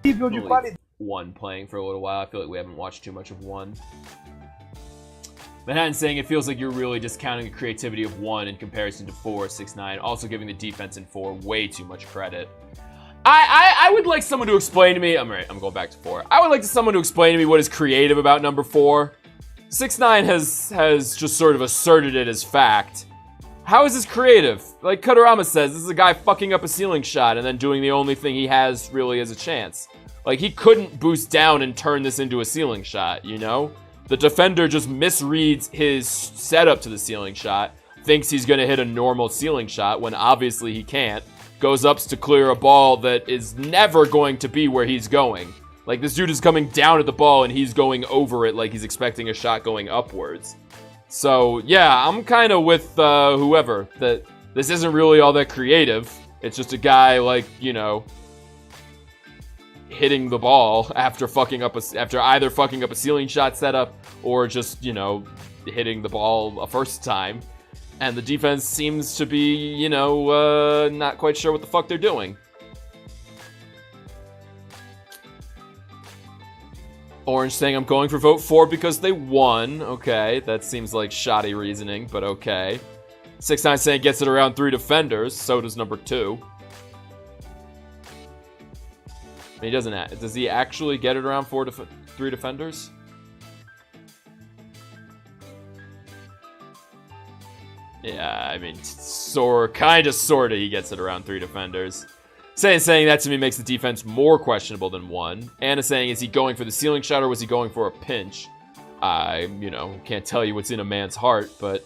Only 1 playing for a little while. I feel like we haven't watched too much of 1. Manhattan saying it feels like you're really discounting the creativity of 1 in comparison to 4, 6ix9ine. Also giving the defense in 4 way too much credit. I would like someone to explain to me. I'm going back to 4. I would like someone to explain to me what is creative about number 4. 6ix9ine has just sort of asserted it as fact. How is this creative? Like Kodorama says, this is a guy fucking up a ceiling shot and then doing the only thing he has really as a chance. Like, he couldn't boost down and turn this into a ceiling shot, you know? The defender just misreads his setup to the ceiling shot, thinks he's gonna hit a normal ceiling shot when obviously he can't, goes up to clear a ball that is never going to be where he's going. Like, this dude is coming down at the ball and he's going over it like he's expecting a shot going upwards. So, yeah, I'm kind of with whoever, that this isn't really all that creative. It's just a guy, like, you know, hitting the ball after either fucking up a ceiling shot setup or just, you know, hitting the ball a first time. And the defense seems to be, you know, not quite sure what the fuck they're doing. Orange saying I'm going for vote 4 because they won. Okay, that seems like shoddy reasoning, but okay. 6'9" saying gets it around 3 defenders. So does number 2. He doesn't. Does he actually get it around 3 defenders? Yeah, I mean, kinda, sorta, he gets it around 3 defenders. Saying that to me makes the defense more questionable than 1. Anna saying, is he going for the ceiling shot or was he going for a pinch? I, can't tell you what's in a man's heart, but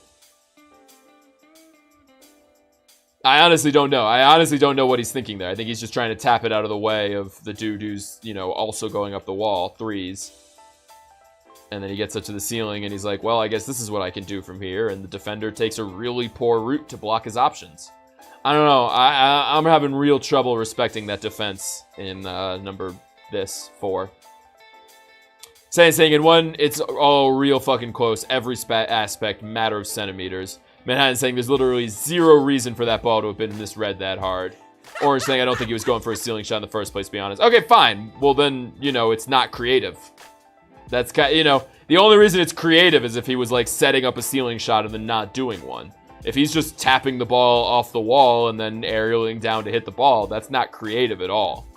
I honestly don't know. I honestly don't know what he's thinking there. I think he's just trying to tap it out of the way of the dude who's, also going up the wall, 3s. And then he gets up to the ceiling and he's like, well, I guess this is what I can do from here. And the defender takes a really poor route to block his options. I don't know. I'm having real trouble respecting that defense in number 4. Saying in 1, it's all real fucking close. Every aspect, matter of centimeters. Manhattan saying there's literally 0 reason for that ball to have been misread that hard. Orange saying I don't think he was going for a ceiling shot in the first place, to be honest. Okay, fine. Well then, it's not creative. That's kind of, the only reason it's creative is if he was like setting up a ceiling shot and then not doing one. If he's just tapping the ball off the wall and then aerialing down to hit the ball, that's not creative at all.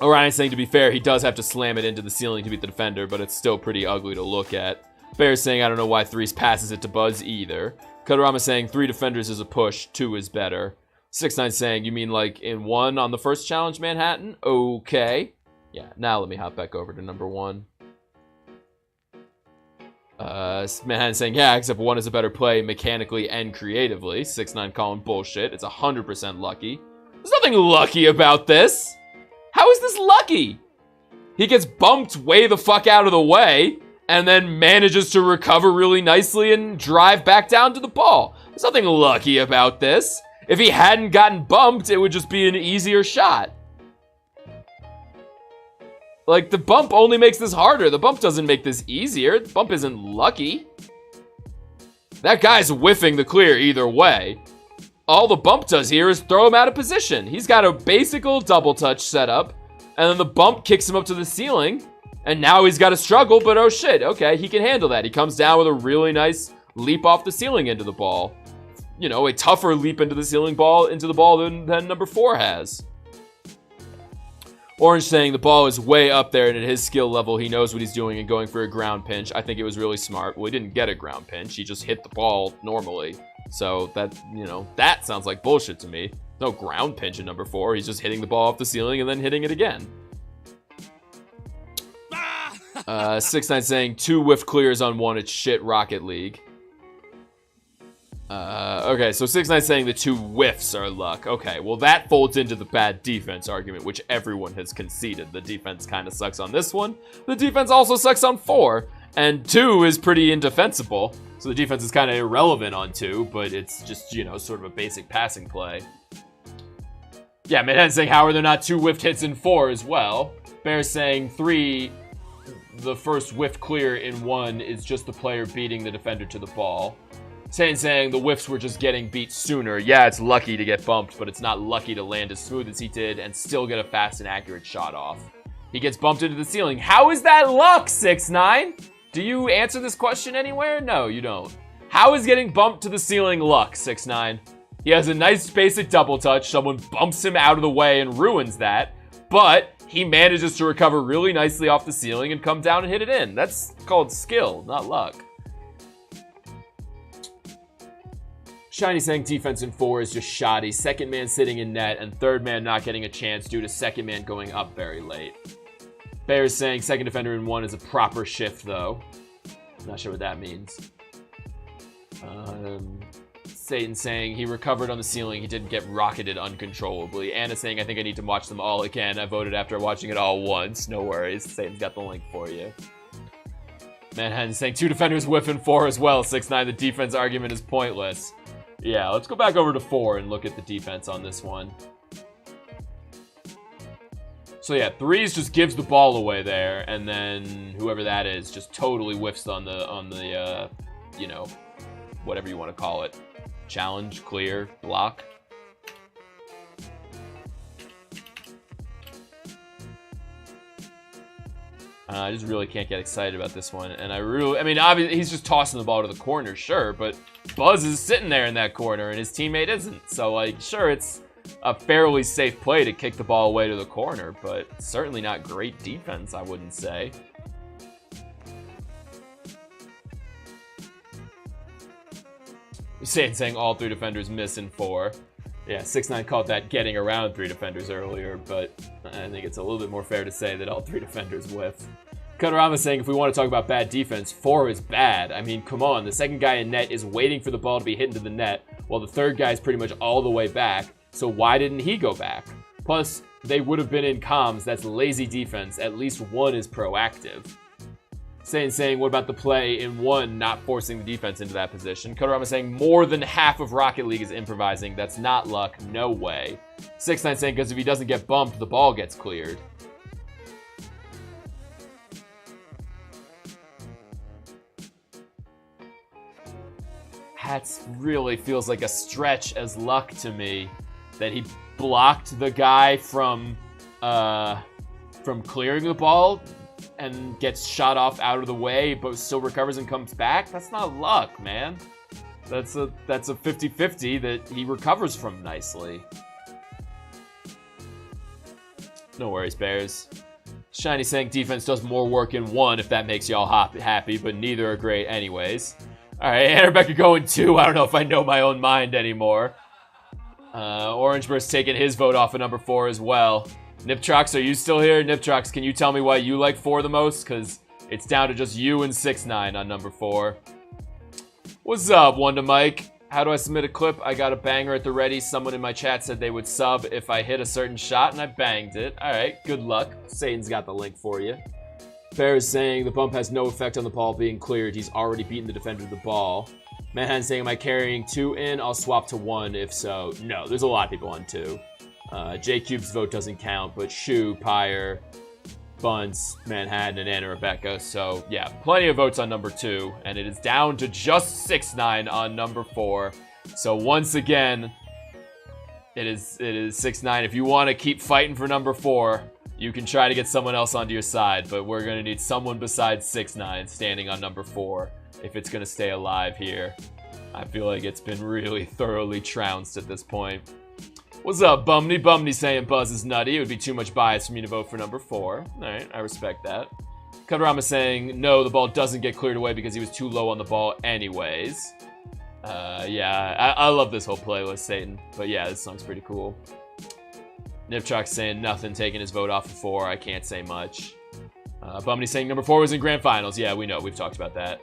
Orion's saying, to be fair, he does have to slam it into the ceiling to beat the defender, but it's still pretty ugly to look at. Bear's saying, I don't know why 3s passes it to Buzz either. Kodorama saying, 3 defenders is a push, 2 is better. 6'9" saying, you mean like in 1 on the first challenge, Manhattan? Okay. Yeah, now let me hop back over to number 1. Manhattan saying, yeah, except 1 is a better play mechanically and creatively. 6'9" calling bullshit. It's 100% lucky. There's nothing lucky about this. How is this lucky? He gets bumped way the fuck out of the way and then manages to recover really nicely and drive back down to the ball. There's nothing lucky about this. If he hadn't gotten bumped, it would just be an easier shot. Like, the bump only makes this harder. The bump doesn't make this easier. The bump isn't lucky. That guy's whiffing the clear either way. All the bump does here is throw him out of position. He's got a basic double touch set up, and then the bump kicks him up to the ceiling, and now he's got to struggle, but oh shit, okay, he can handle that. He comes down with a really nice leap off the ceiling into the ball. A tougher leap into the ceiling ball, into the ball than number 4 has. Orange saying the ball is way up there, and at his skill level, he knows what he's doing and going for a ground pinch. I think it was really smart. Well, he didn't get a ground pinch. He just hit the ball normally. So that, that sounds like bullshit to me. No ground pinch in number 4. He's just hitting the ball off the ceiling and then hitting it again. 6'9" saying 2 whiff clears on 1. It's shit Rocket League. Okay, so 6'9" saying the 2 whiffs are luck. Okay, well that folds into the bad defense argument, which everyone has conceded. The defense kind of sucks on this one. The defense also sucks on 4. And 2 is pretty indefensible. So the defense is kind of irrelevant on 2, but it's just, sort of a basic passing play. Yeah, Manhattan saying, how are there not 2 whiffed hits in 4 as well? Bear's saying 3, the first whiff clear in 1 is just the player beating the defender to the ball. Saying the whiffs were just getting beat sooner. Yeah, it's lucky to get bumped, but it's not lucky to land as smooth as he did and still get a fast and accurate shot off. He gets bumped into the ceiling. How is that luck, 6'9"? Do you answer this question anywhere? No, you don't. How is getting bumped to the ceiling luck, 6'9"? He has a nice basic double touch. Someone bumps him out of the way and ruins that. But he manages to recover really nicely off the ceiling and come down and hit it in. That's called skill, not luck. Shiny saying defense in 4 is just shoddy. Second man sitting in net and third man not getting a chance due to second man going up very late. Bear's saying second defender in 1 is a proper shift, though. Not sure what that means. Satan saying he recovered on the ceiling. He didn't get rocketed uncontrollably. Anna saying I think I need to watch them all again. I voted after watching it all once. No worries. Satan's got the link for you. Manhattan saying 2 defenders whiff in 4 as well. 6'9", the defense argument is pointless. Yeah, let's go back over to 4 and look at the defense on this one. So yeah, 3s just gives the ball away there, and then whoever that is just totally whiffs on the whatever you want to call it. Challenge, clear, block. I just really can't get excited about this one, and obviously he's just tossing the ball to the corner, sure, but Buzz is sitting there in that corner and his teammate isn't. So, like, sure, it's a fairly safe play to kick the ball away to the corner, but certainly not great defense, I wouldn't say. Saying all 3 defenders miss in 4. Yeah, 6ix9ine called that getting around 3 defenders earlier, but I think it's a little bit more fair to say that all 3 defenders whiff. Cutarama saying if we want to talk about bad defense, 4 is bad. I mean, come on, the second guy in net is waiting for the ball to be hit into the net, while the third guy is pretty much all the way back, so why didn't he go back? Plus, they would have been in comms, that's lazy defense, at least 1 is proactive. Saying, what about the play in 1 not forcing the defense into that position? Cutarama saying more than half of Rocket League is improvising. That's not luck. No way. 6ix9ine saying because if he doesn't get bumped, the ball gets cleared. That really feels like a stretch as luck to me. That he blocked the guy from clearing the ball and gets shot off out of the way, but still recovers and comes back. That's not luck, man. That's a 50-50 that he recovers from nicely. No worries, Bears. Shiny saying defense does more work in 1 if that makes y'all happy, but neither are great anyways. Alright, and Rebecca going 2. I don't know if I know my own mind anymore. Orange Burst taking his vote off of number 4 as well. Niptrox, are you still here? Niptrox, can you tell me why you like 4 the most? Because it's down to just you and 6ix9ine on number 4. What's up, Wonder Mike? How do I submit a clip? I got a banger at the ready. Someone in my chat said they would sub if I hit a certain shot, and I banged it. Alright, good luck. Satan's got the link for you. Bear is saying the bump has no effect on the ball being cleared. He's already beaten the defender to the ball. Manhattan saying, am I carrying 2 in? I'll swap to 1 if so. No, there's a lot of people on 2. J-Cube's vote doesn't count, but Shu, Pyre, Bunce, Manhattan, and Anna Rebecca. So, yeah, plenty of votes on number 2, and it is down to just 6ix9ine on number 4. So, once again, it is 6ix9ine. If you want to keep fighting for number 4, you can try to get someone else onto your side, but we're going to need someone besides 6ix9ine standing on number 4 if it's going to stay alive here. I feel like it's been really thoroughly trounced at this point. What's up, Bumney? Bumney saying Buzz is nutty. It would be too much bias for me to vote for number 4. Alright, I respect that. Cutarama saying, no, the ball doesn't get cleared away because he was too low on the ball anyways. Yeah, I love this whole playlist, Satan. But yeah, this song's pretty cool. Niptrox saying nothing, taking his vote off of 4. I can't say much. Bumney saying number 4 was in grand finals. Yeah, we know. We've talked about that.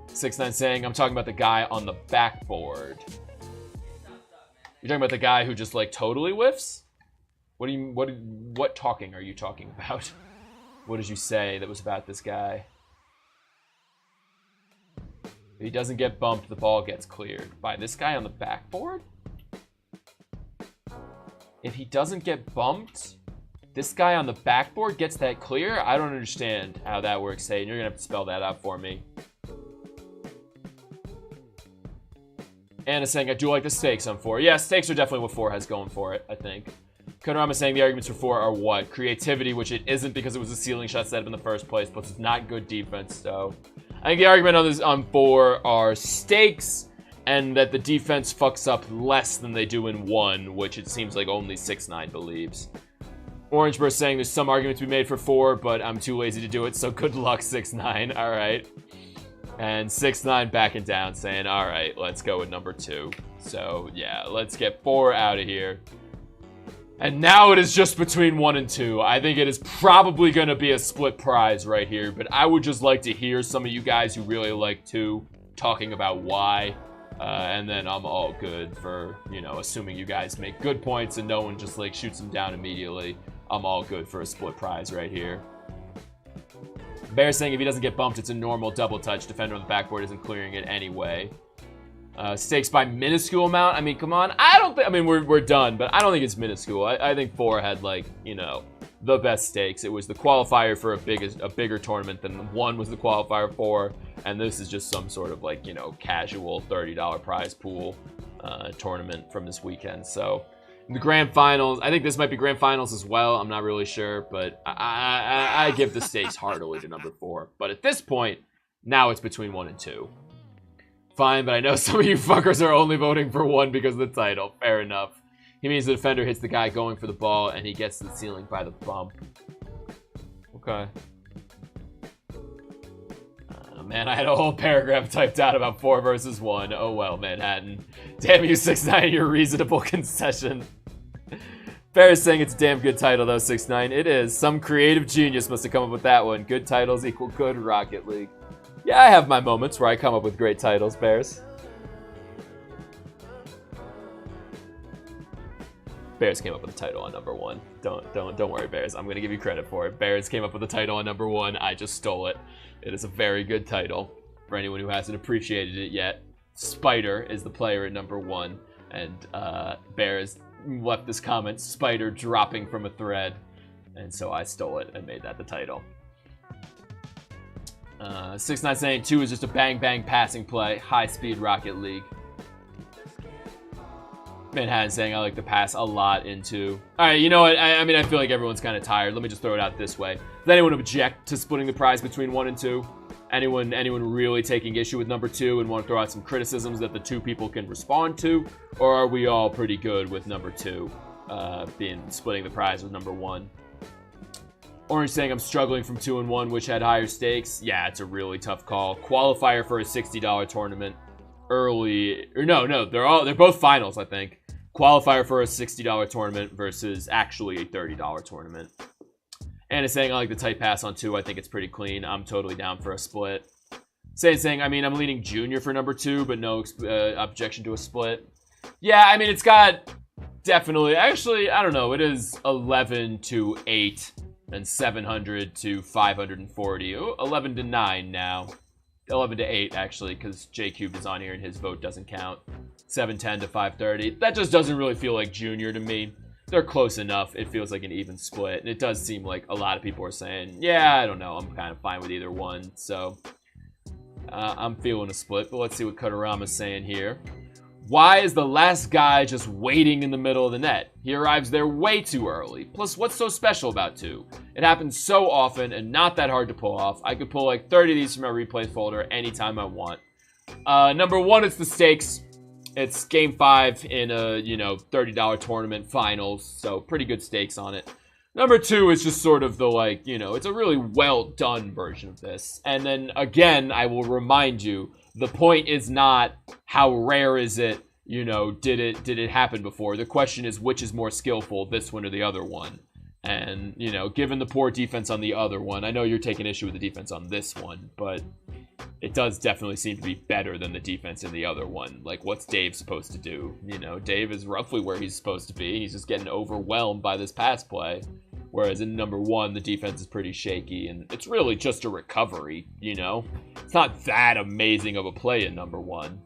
6ix9ine saying, I'm talking about the guy on the backboard. You're talking about the guy who just, like, totally whiffs? What talking are you talking about? What did you say that was about this guy? If he doesn't get bumped, the ball gets cleared. By this guy on the backboard? If he doesn't get bumped, this guy on the backboard gets that clear? I don't understand how that works, Hayden. You're going to have to spell that out for me. Anna saying, I do like the stakes on 4. Yeah, stakes are definitely what 4 has going for it, I think. Konorama saying the arguments for 4 are what? Creativity, which it isn't because it was a ceiling shot setup in the first place, plus it's not good defense, so. I think the argument on 4 are stakes, and that the defense fucks up less than they do in 1, which it seems like only 6ix9ine believes. Orange Burst saying there's some argument to be made for 4, but I'm too lazy to do it, so good luck, 6ix9ine. Alright. And 6ix9ine backing down, saying, alright, let's go with number 2. So, yeah, let's get 4 out of here. And now it is just between 1 and 2. I think it is probably going to be a split prize right here, but I would just like to hear some of you guys who really like 2 talking about why. And then I'm all good for, you know, assuming you guys make good points and no one just, like, shoots them down immediately. I'm all good for a split prize right here. Bear saying if he doesn't get bumped, it's a normal double touch. Defender on the backboard isn't clearing it anyway. Stakes by minuscule amount. I mean, come on. I mean, we're done, but I don't think it's minuscule. I think 4 had, like, you know, the best stakes. It was the qualifier for a bigger tournament than 1 was the qualifier for, and this is just some sort of, like, you know, casual $30 prize pool tournament from this weekend. So the grand finals, I think this might be grand finals as well. I'm not really sure, but I give the stakes heartily to number 4. But at this point, now it's between 1 and 2. Fine, but I know some of you fuckers are only voting for one because of the title. Fair enough. He means the defender hits the guy going for the ball, and he gets to the ceiling by the bump. Okay. Man, I had a whole paragraph typed out about 4 versus 1. Oh well, Manhattan. Damn you, 6ix9ine, your reasonable concession. Bear's saying it's a damn good title, though, 6ix9ine. It is. Some creative genius must have come up with that one. Good titles equal good Rocket League. Yeah, I have my moments where I come up with great titles, Bears. Bears came up with the title on number 1. Don't worry, Bears. I'm gonna give you credit for it. Bears came up with the title on number 1. I just stole it. It is a very good title. For anyone who hasn't appreciated it yet, Spider is the player at number 1, and Bears left this comment, Spider dropping from a thread, and so I stole it and made that the title. 6ix9ine saying 2 is just a bang bang passing play, high speed Rocket League. Manhattan saying I like to pass a lot into. Alright, you know what? I mean, I feel like everyone's kind of tired. Let me just throw it out this way. Does anyone object to splitting the prize between 1 and 2? Anyone really taking issue with number 2 and want to throw out some criticisms that the 2 people can respond to? Or are we all pretty good with number 2 splitting the prize with number 1? Orange saying I'm struggling from 2 and 1, which had higher stakes. Yeah, it's a really tough call. Qualifier for a $60 tournament. Early, or no, they're both finals, I think. Qualifier for a $60 tournament versus actually a $30 tournament. And it's saying I like the tight pass on 2. I think it's pretty clean. I'm totally down for a split. Saying, I mean, I'm leaning Junior for number 2, but no objection to a split. Yeah, I mean, it's got definitely, actually, I don't know. It is 11 to 8 and 700 to 540. 11 to 9 now. 11 to 8, actually, because J-Cubed is on here and his vote doesn't count. 710 to 530. That just doesn't really feel like Junior to me. They're close enough. It feels like an even split. And it does seem like a lot of people are saying, yeah, I don't know. I'm kind of fine with either one. So I'm feeling a split. But let's see what Cutorama's saying here. Why is the last guy just waiting in the middle of the net? He arrives there way too early. Plus, what's so special about 2? It happens so often and not that hard to pull off. I could pull like 30 of these from my replay folder anytime I want. Number 1, it's the stakes. It's game 5 in a, $30 tournament finals. So pretty good stakes on it. Number 2 is just sort of the it's a really well done version of this. And then again, I will remind you, the point is not how rare is it, did it happen before? The question is which is more skillful, this one or the other one? And, given the poor defense on the other one, I know you're taking issue with the defense on this one, but it does definitely seem to be better than the defense in the other one. Like, what's Dave supposed to do? Dave is roughly where he's supposed to be. He's just getting overwhelmed by this pass play. Whereas in number 1, the defense is pretty shaky, and it's really just a recovery, It's not that amazing of a play in number 1.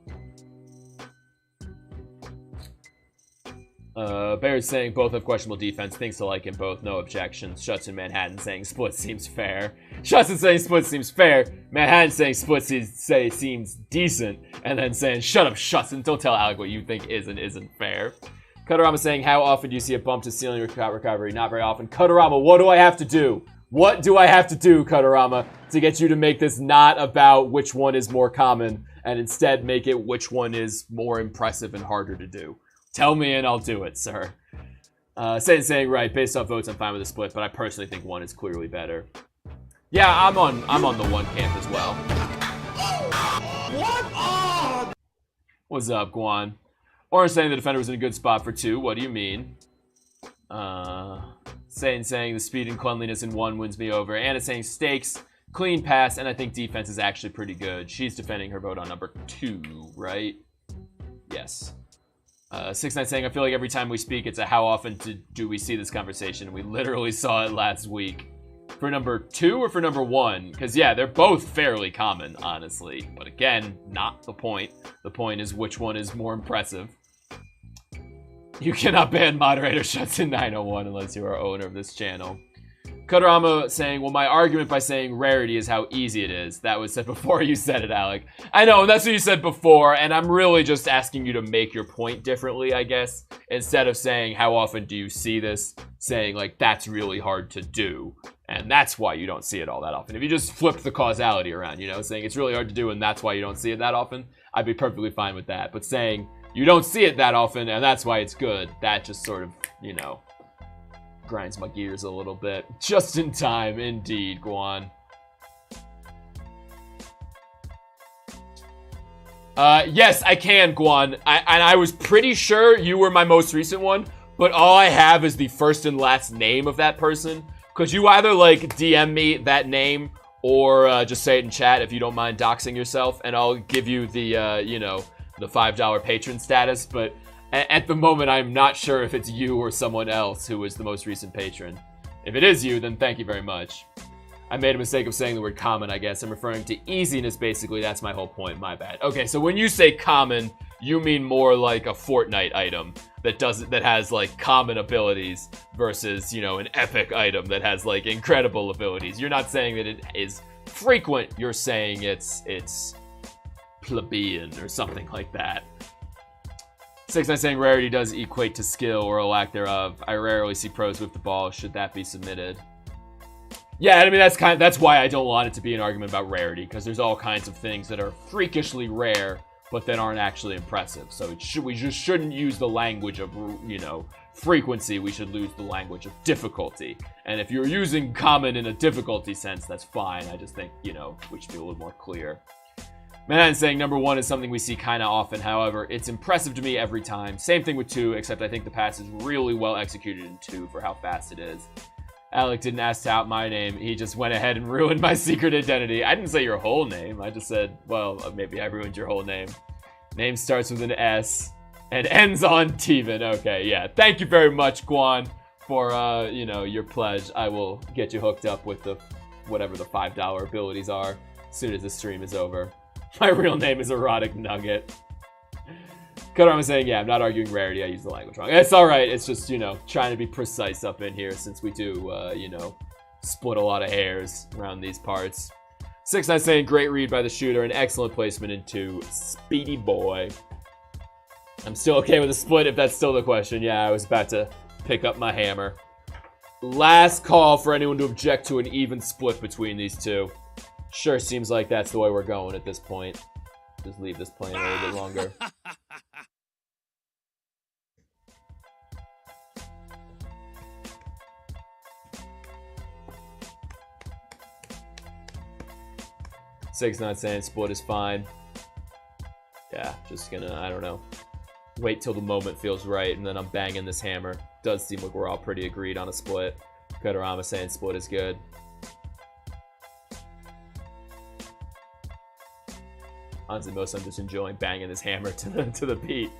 Bears saying both have questionable defense, things to like in both, no objections. Shuts in Manhattan saying split seems fair. Shuts in saying split seems fair. Manhattan saying split seems decent. And then saying shut up, Shuts, and don't tell Alec what you think is and isn't fair. Cutorama saying, how often do you see a bump to ceiling recovery? Not very often. Cutorama, what do I have to do? What do I have to do, Cutorama, to get you to make this not about which one is more common and instead make it which one is more impressive and harder to do? Tell me and I'll do it, sir. Saying right, based off votes, I'm fine with the split, but I personally think 1 is clearly better. Yeah, I'm on the 1 camp as well. What's up, Guan? Orange saying the defender was in a good spot for 2. What do you mean? Saying the speed and cleanliness in 1 wins me over. Anna saying stakes, clean pass, and I think defense is actually pretty good. She's defending her vote on number 2, right? Yes. 6ix9ine saying I feel like every time we speak, it's a how often do we see this conversation? We literally saw it last week. For number 2 or for number 1? Because yeah, they're both fairly common, honestly. But again, not the point. The point is which one is more impressive. You cannot ban moderator Shuts in 901 unless you are owner of this channel. Kotorama saying, well, my argument by saying rarity is how easy it is. That was said before you said it, Alec. I know, that's what you said before, and I'm really just asking you to make your point differently, I guess. Instead of saying, how often do you see this? Saying, like, that's really hard to do. And that's why you don't see it all that often. If you just flipped the causality around, you know, saying it's really hard to do and that's why you don't see it that often, I'd be perfectly fine with that. But saying you don't see it that often and that's why it's good, that just sort of, you know, grinds my gears a little bit. Just in time, indeed, Guan. Yes, I can, Guan. I was pretty sure you were my most recent one, but all I have is the first and last name of that person. Could you either, like, DM me that name or just say it in chat if you don't mind doxing yourself, and I'll give you the, you know, the $5 patron status, but at the moment, I'm not sure if it's you or someone else who is the most recent patron. If it is you, then thank you very much. I made a mistake of saying the word common, I guess. I'm referring to easiness, basically. That's my whole point. My bad. Okay, so when you say common, you mean more like a Fortnite item that has, like, common abilities versus, you know, an epic item that has, like, incredible abilities. You're not saying that it is frequent. You're saying it's plebeian or something like that. 6-9 saying rarity does equate to skill or a lack thereof. I rarely see pros with the ball. Should that be submitted? Yeah, I mean, that's why I don't want it to be an argument about rarity, because there's all kinds of things that are freakishly rare, but that aren't actually impressive. So we just shouldn't use the language of, you know, frequency. We should use the language of difficulty. And if you're using common in a difficulty sense, that's fine. I just think, you know, we should be a little more clear. Man saying number 1 is something we see kind of often. However, it's impressive to me every time. Same thing with 2, except I think the pass is really well executed in 2 for how fast it is. Alec didn't ask to out my name. He just went ahead and ruined my secret identity. I didn't say your whole name. I just said, well, maybe I ruined your whole name. Name starts with an S and ends on Teven. Okay, yeah. Thank you very much, Guan, for, you know, your pledge. I will get you hooked up with the whatever the $5 abilities are as soon as the stream is over. My real name is Erotic Nugget. Kotorama saying, yeah, I'm not arguing rarity. I use the language wrong. It's all right. It's just, you know, trying to be precise up in here since we do, you know, split a lot of hairs around these parts. 6-9 saying, great read by the shooter. An excellent placement into Speedy Boy. I'm still okay with a split if that's still the question. Yeah, I was about to pick up my hammer. Last call for anyone to object to an even split between these two. Sure seems like that's the way we're going at this point. Just leave this playing a little bit longer. Six not saying split is fine. Yeah, just gonna, I don't know, wait till the moment feels right, and then I'm banging this hammer. Does seem like we're all pretty agreed on a split. Kotorama saying split is good. Honestly, most I'm just enjoying banging this hammer to the beat.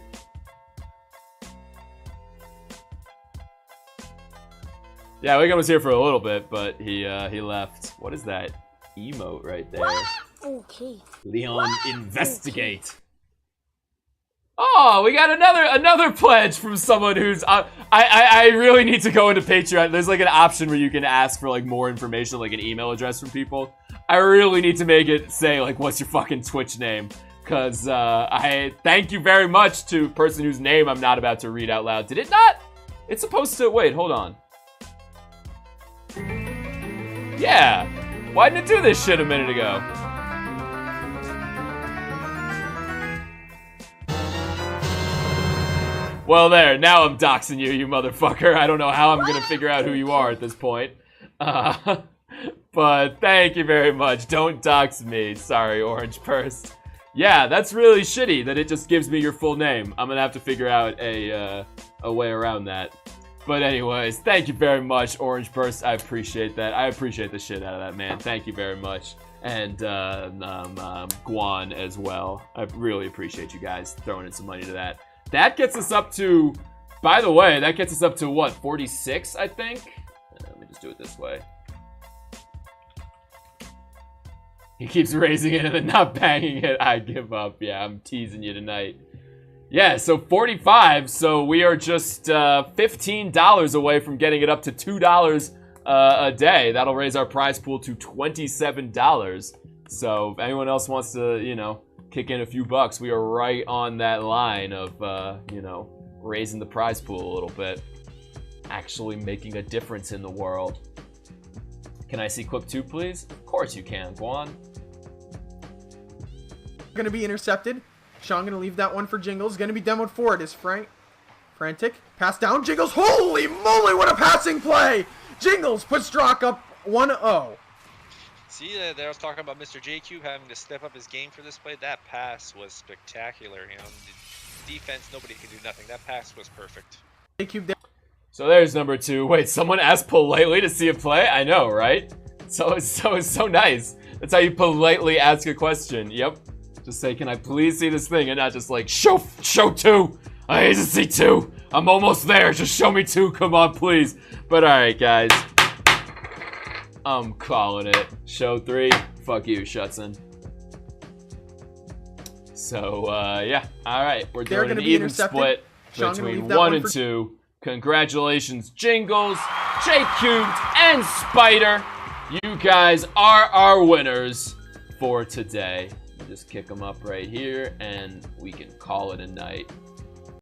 Yeah, Wiggum was here for a little bit, but he left. What is that emote right there? Okay. Leon, investigate. Oh, we got another pledge from someone who's I really need to go into Patreon. There's like an option where you can ask for like more information, like an email address from people. I really need to make it say like, what's your fucking Twitch name? Cause I thank you very much to a person whose name I'm not about to read out loud. Did it not? It's supposed to, wait, hold on. Yeah, why didn't it do this shit a minute ago? Well there, now I'm doxing you, you motherfucker. I don't know how I'm gonna figure out who you are at this point. But thank you very much. Don't dox me. Sorry, Orange Purse. Yeah, that's really shitty that it just gives me your full name. I'm gonna have to figure out a way around that. But anyways, thank you very much, Orange Purse. I appreciate that. I appreciate the shit out of that, man. Thank you very much. And Guan as well. I really appreciate you guys throwing in some money to that. That gets us up to, by the way, that gets us up to what, 46, I think? Let me just do it this way. He keeps raising it and then not banging it. I give up. Yeah, I'm teasing you tonight. Yeah, so 45. So we are just $15 away from getting it up to $2 a day. That'll raise our prize pool to $27. So if anyone else wants to, you know, kick in a few bucks, we are right on that line of, you know, raising the prize pool a little bit. Actually making a difference in the world. Can I see Quick 2, please? Of course you can, Guan. Gonna be intercepted. Sean gonna leave that one for Jingles. Gonna be demoed forward is Frantic. Pass down. Jingles. Holy moly, what a passing play! Jingles puts Drock up 1-0. See, there I was talking about Mr. J-Cube having to step up his game for this play. That pass was spectacular. You know, the defense, nobody can do nothing. That pass was perfect. J-Cube there. So there's number 2. Wait, someone asked politely to see a play? I know, right? So nice. That's how you politely ask a question. Yep. Just say, can I please see this thing? And not just like, show 2. I need to see 2. I'm almost there. Just show me 2. Come on, please. But all right, guys. I'm calling it. Show 3. Fuck you, Shutson. So, yeah. All right. We're doing an even split between 1 and 2. Congratulations, Jingles, J-Cubed, and Spider. You guys are our winners for today. Just kick them up right here, and we can call it a night.